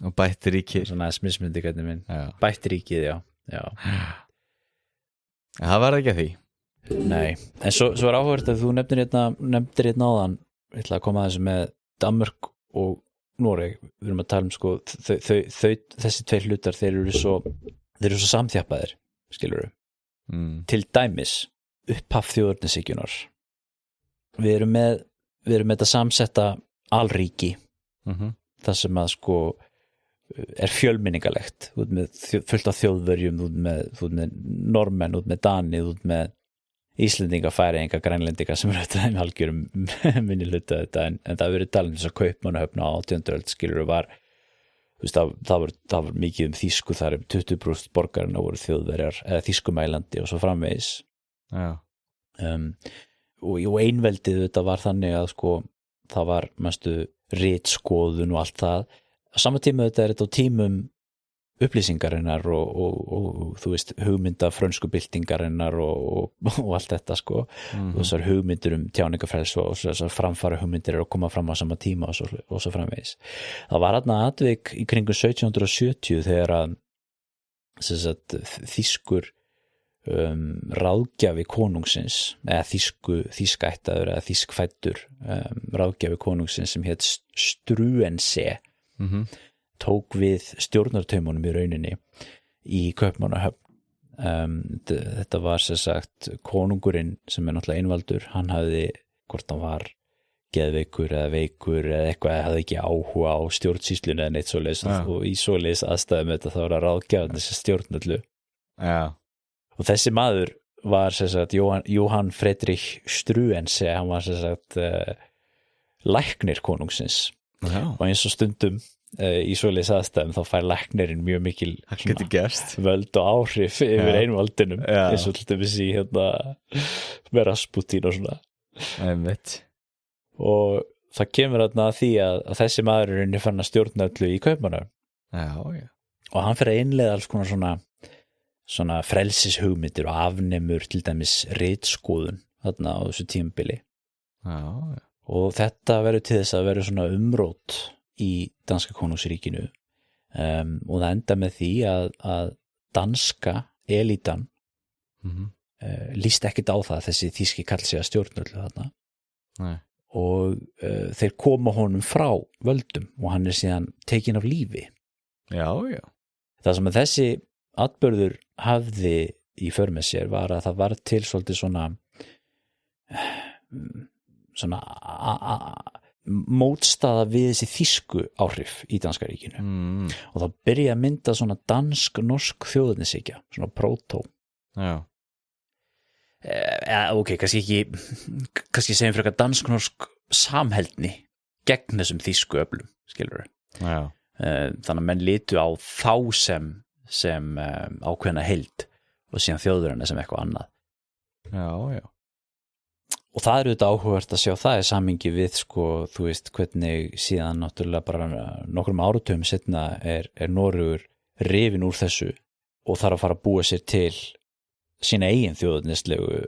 Og bætti ríkið. Svona smismyndi hvernig minn. Bætti ríkið, já. Það var ekki að því. Nei, en svo er áhugavert að þú nefndir hérna áðan, ég ætla að koma að þessu með Danmörk og Noreg, við erum að tala um sko, þessi tveir hlutar, þeir eru svo samþjappaðir, skilurðu. Til dæmis, upphaf þjóðernishyggjunar. Við erum með þetta samsetta alríki, það sem að sko er fjölmenningalegt, út með fullt af þjóðverjum, út með Normenn, út með Dani, út með Íslendinga, Færeyinga, Grænlendinga sem eru þetta algjörum minni hluta þetta, en það verið talað þess að Kaupmannahöfn á 18. öld skilur var, þú veist, það var mikið þýsku þar, 20% borgarna voru þjóðverjar eða þýskumælandi og svo framvegis. Og einveldið þetta var þannig að sko það var mestu ritskoðun og allt það á sama tíma þetta þetta á tímum upplýsingarinnar og þú veist hugmynda frönsku byltingarinnar og allt þetta sko og þessar hugmyndir tjáningafrelsi og þessar framfara hugmyndir að koma fram á sama tíma og svo framvegis. Það var þarna atvik í kringum 1770 þegar að þýskur ráðgjafi konungsins eða þýskættaður eða þýskfæddur ráðgjafi konungsins sem hét Struensee tók við stjórnartaumunum í rauninni í Kaupmannahöfn. Þetta var sem sagt konungurinn sem náttúrulega einvaldur, hann hafði hvort hann var geðveikur eða veikur eða eitthvað, hafði ekki áhuga á stjórnsýslunni eða neitt svoleiðis og í svoleiðis aðstæðum þetta þá var að ráðgjafa þessi stjórnöldu. Og þessi maður var sem sagt Johann Friedrich Struensee, hann var sem sagt læknir konungsins og eins og stundum í svoleiðis aðstæðum þá fær læknirinn mjög mikil völd og áhrif yfir einvaldinum eins og til dæmis í með Rasputín og svona og það kemur þarna að því að þessi maðurinn fann að stjórna öllu í Kaupmannahöfn og hann fyrir að innleiða alls konar svona frelsishugmyndir og afnemur til dæmis ritskoðun þarna á þessu tímabili og þetta verður til þess að verður svona umrót í danska konungsríkinu og það enda með því að danska elítan líst ekkert á það þessi þýski kall sig að stjórnöldu þarna og þeir koma honum frá völdum og hann síðan tekinn af lífi. Það sem að þessi atburður hafði í för með sér var að það var til svolítið svona mótstaða við þessi þýsku áhrif í danska ríkinu og þá byrja að mynda svona dansk-norsk þjóðernishyggja, svona prótó kannski segjum frekar dansk-norsk samheldni gegn þessum þýsku öflum, skilurðu þannig að menn litu á þá sem ákveðna heild og síðan þjóðurinn sem eitthvað annað og það auðvitað áhugavert að sjá það í samhengi við sko, þú veist, hvernig síðan náttúrulega bara nokkrum áratugum seinna er Noregur rifinn úr þessu og þarf að fara að búa sér til sína eigin þjóðernislegu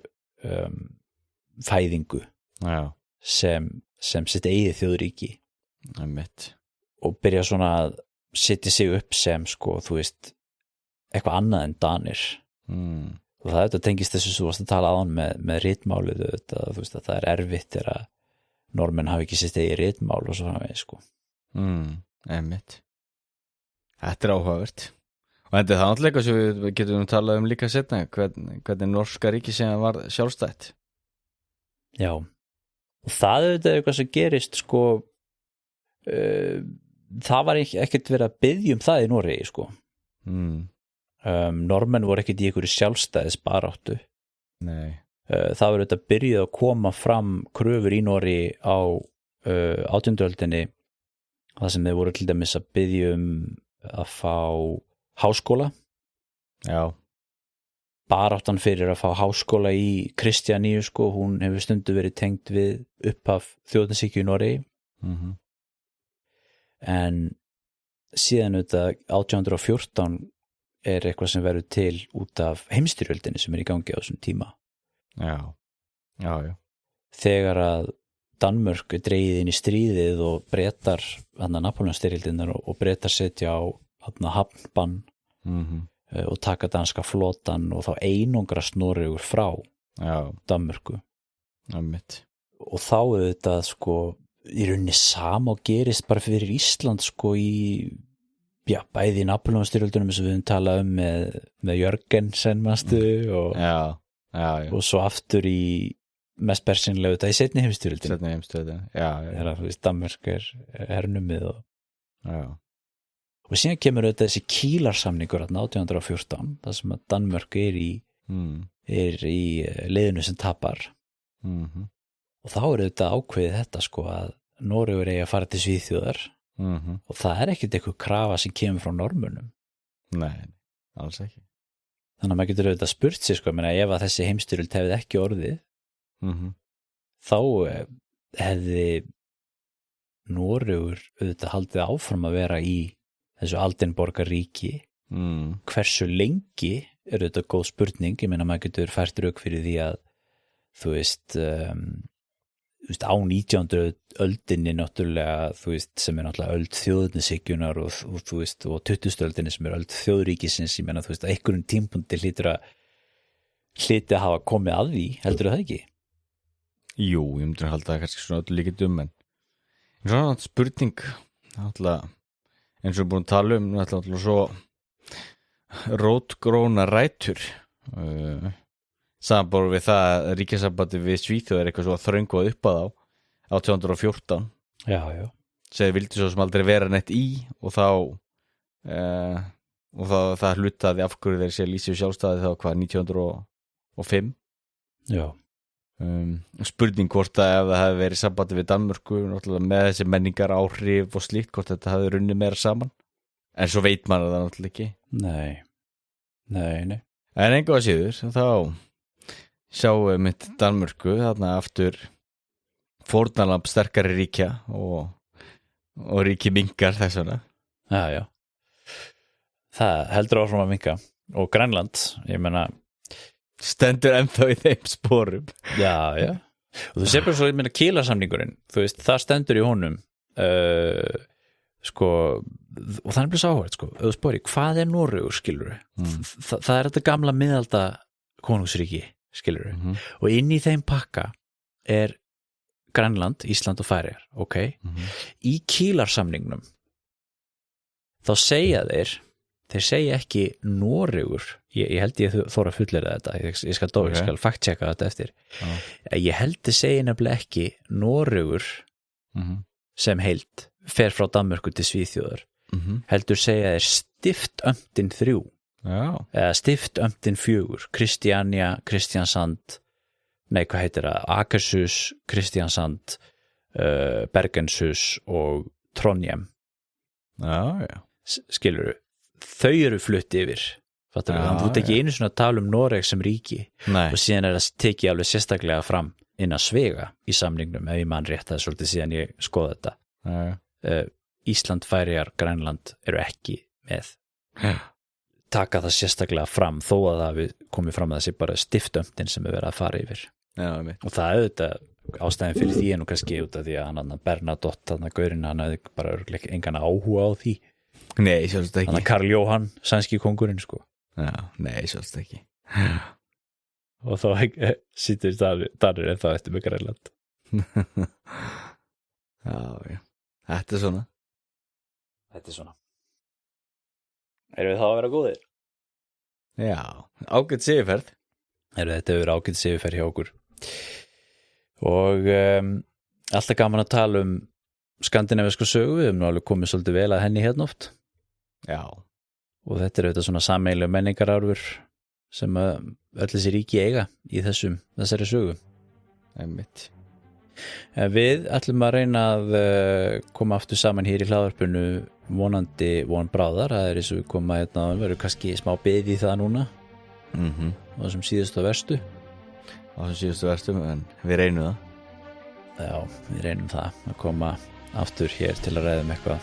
fæðingu sem sitt eigið þjóðríki og byrja svona að setja sig upp sem sko, þú veist, eitthvað annað en Danir og það auðvitað tengist þessu svo að tala á hann með ritmálið auðvitað, þú veist að það er erfitt þegar normenn hafi ekki sitt eigi ritmál og svo framvegis sko. Einmitt. Þetta er áhugavert og þetta er það náttúrulega sem við getum talað um líka seinna, hvernig norska ríki sem var sjálfstætt. Já, og það auðvitað eitthvað sem gerist sko það var ekkert verið að biðja það í Noregi sko. Normenn voru ekkert í einhverju sjálfstæðis baráttu. Það var auðvitað byrjuð að koma fram kröfur í Noregi á 18. öldinni það sem þeir voru til dæmis að biðja að fá háskóla baráttan fyrir að fá háskóla í Kristjaníu sko, hún hefur stundu verið tengd við upphaf þjóðernishyggju í Noregi en síðan auðvitað 1814 er eitthvað sem verður til út af heimsstyrjöldinni sem er í gangi á þessum tíma. Já. Þegar að Danmörk er dregið inn í stríðið og Bretar, Napóleonsstyrjöldinnar og Bretar setja á hafnbann og taka danska flotan og þá einungrast Noregur frá Danmörku. Og þá auðvitað sko í rauninni sama og gerist bara fyrir Ísland sko bæði í Napóleonsstyrjöldunum sem við höfum talað með Jörgensen og svo aftur í mest bersýnilega þetta í seinni heimsstyrjöldunum þegar Danmörk er hernumið og síðan kemur þetta þessi Kílarsamningur 1814 þar sem að Danmörk er í leiðinu sem tapar og þá er þetta ákveðið þetta sko að Noregur eigi að fara til Svíþjóðar og það er ekkert eitthvað krafa sem kemur frá normunum. Nei, alls ekki. Þannig að maður getur auðvitað spurt sig sko, ef að þessi heimsstyrjöld hefði ekki orðið þá hefði Noregur auðvitað haldið áfram að vera í þessu Aldenborgaríki. Hversu lengi auðvitað góð spurning, ég meina maður getur fært rök fyrir því að þú veist á 19. öldinni náttúrulega, þú veist, sem náttúrulega öld þjóðnishyggjunar og þú veist, og 20. öldinni sem öld þjóðríkisins, ég meina þú veist, að einhverjum tímapunkti hlyti að hafa komið að því, heldur það ekki? Jú, ég myndir að halda það kannski svona öllu líkindum, en svona spurning, náttúrulega, eins og við búin að tala náttúrulega svo rótgróna rætur, samanborið við það að ríkjasambandi við Svíþjóð eitthvað svo þröngvað upp að á 1814. Já. Sem vildi svo sem aldrei vera neitt í og það hlutaði af hverju þeir sé lýsið sjálfstæði þá hvað 1905. Já. Spurning hvort að ef það hefði verið sambandi við Danmörku náttúrulega með þessi menningar áhrif og slíkt, hvort þetta hefði runnið meira saman, en svo veit maður það náttúrulega ekki. Nei. En engu að síður þá sjáum við mitt Danmörku þarna aftur fórnarlamb sterkari ríkja og ríki minkar þess vegna. Já. Það heldur áfram að minka og Grænland, ég meina stendur ennþá í þeim sporum. Já. Og þú sér bara svo, ég meina Kílarsamningurinn, þú veist, það stendur í honum sko, og það bara svo áhverð, sko, ef þú spyrir, hvað er Noregur, skilurðu? Það er þetta gamla miðalda konungsríki, skilurðu, og inn í þeim pakka er Grænland, Ísland og Færeyjar, ok? Í Kílarsamningnum þá segja þeir segja ekki Noregur, ég held ég þóra að fullera þetta, ég skal fact-checka þetta eftir, ég held þið segja nefnilega ekki Noregur sem heild fer frá Danmörku til Svíþjóðar, heldur segja þeir Stiftömptin 3 eða Stiftömptin 4, Kristiansand, hvað heitir það, Akershus, Kristiansand, Bergenshus og Trondheim. Já. Skilurðu, þau eru flutt yfir, fattur þú, þú tekið einu svona að tala Noreg sem ríki. Nei. Og síðan það tekið alveg sérstaklega fram innan Svega í samningnum, ef ég mann rétt það svolítið síðan ég skoða þetta. Ísland, Færeyjar, Grænland eru ekki með taka það sérstaklega fram, þó að það við komið fram að það sé bara Stiftömptin sem verið að fara yfir. Og það er auðvitað ástæðin fyrir því nú kannski út af því að hann Bernadotte, hann gaurinn, hann hefði bara engan áhuga á því. Nei, sjálfst ekki. Þannig að Karl Jóhann, sænski kóngurinn, sko. Já, nei, sjálfst ekki. Og þá sýttir Danir en þá eftir með Grænland. Já. Þetta er svona. Erum við þá að vera góðir? Já, ágætt sigurferð. Þetta hefur ágætt sigurferð hjá okkur. Og alltaf gaman að tala skandinavísku sögu, við hefum nú alveg komið svolítið vel að henni hérna oft. Já. Og þetta er auðvitað svona sameiginleg menningararfur sem öll þessi ríki eiga í þessari sögu. Einmitt. Við ætlum að reyna að koma aftur saman hér í hlaðvarpinu vonandi von bráðar, það er eins og við koma hérna, verður kannski smá bið í það núna á þessum síðustu og verstu. En við reynum það. Já, við reynum það að koma aftur hér til að ræða eitthvað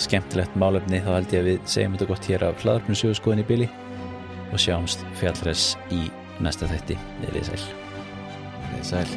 skemmtilegt málefni, þá held ég að við segjum þetta gott hér af hlaðvarpinu söguskoðun í bili og sjáumst fjallræs í næsta þætti. Verið sæl.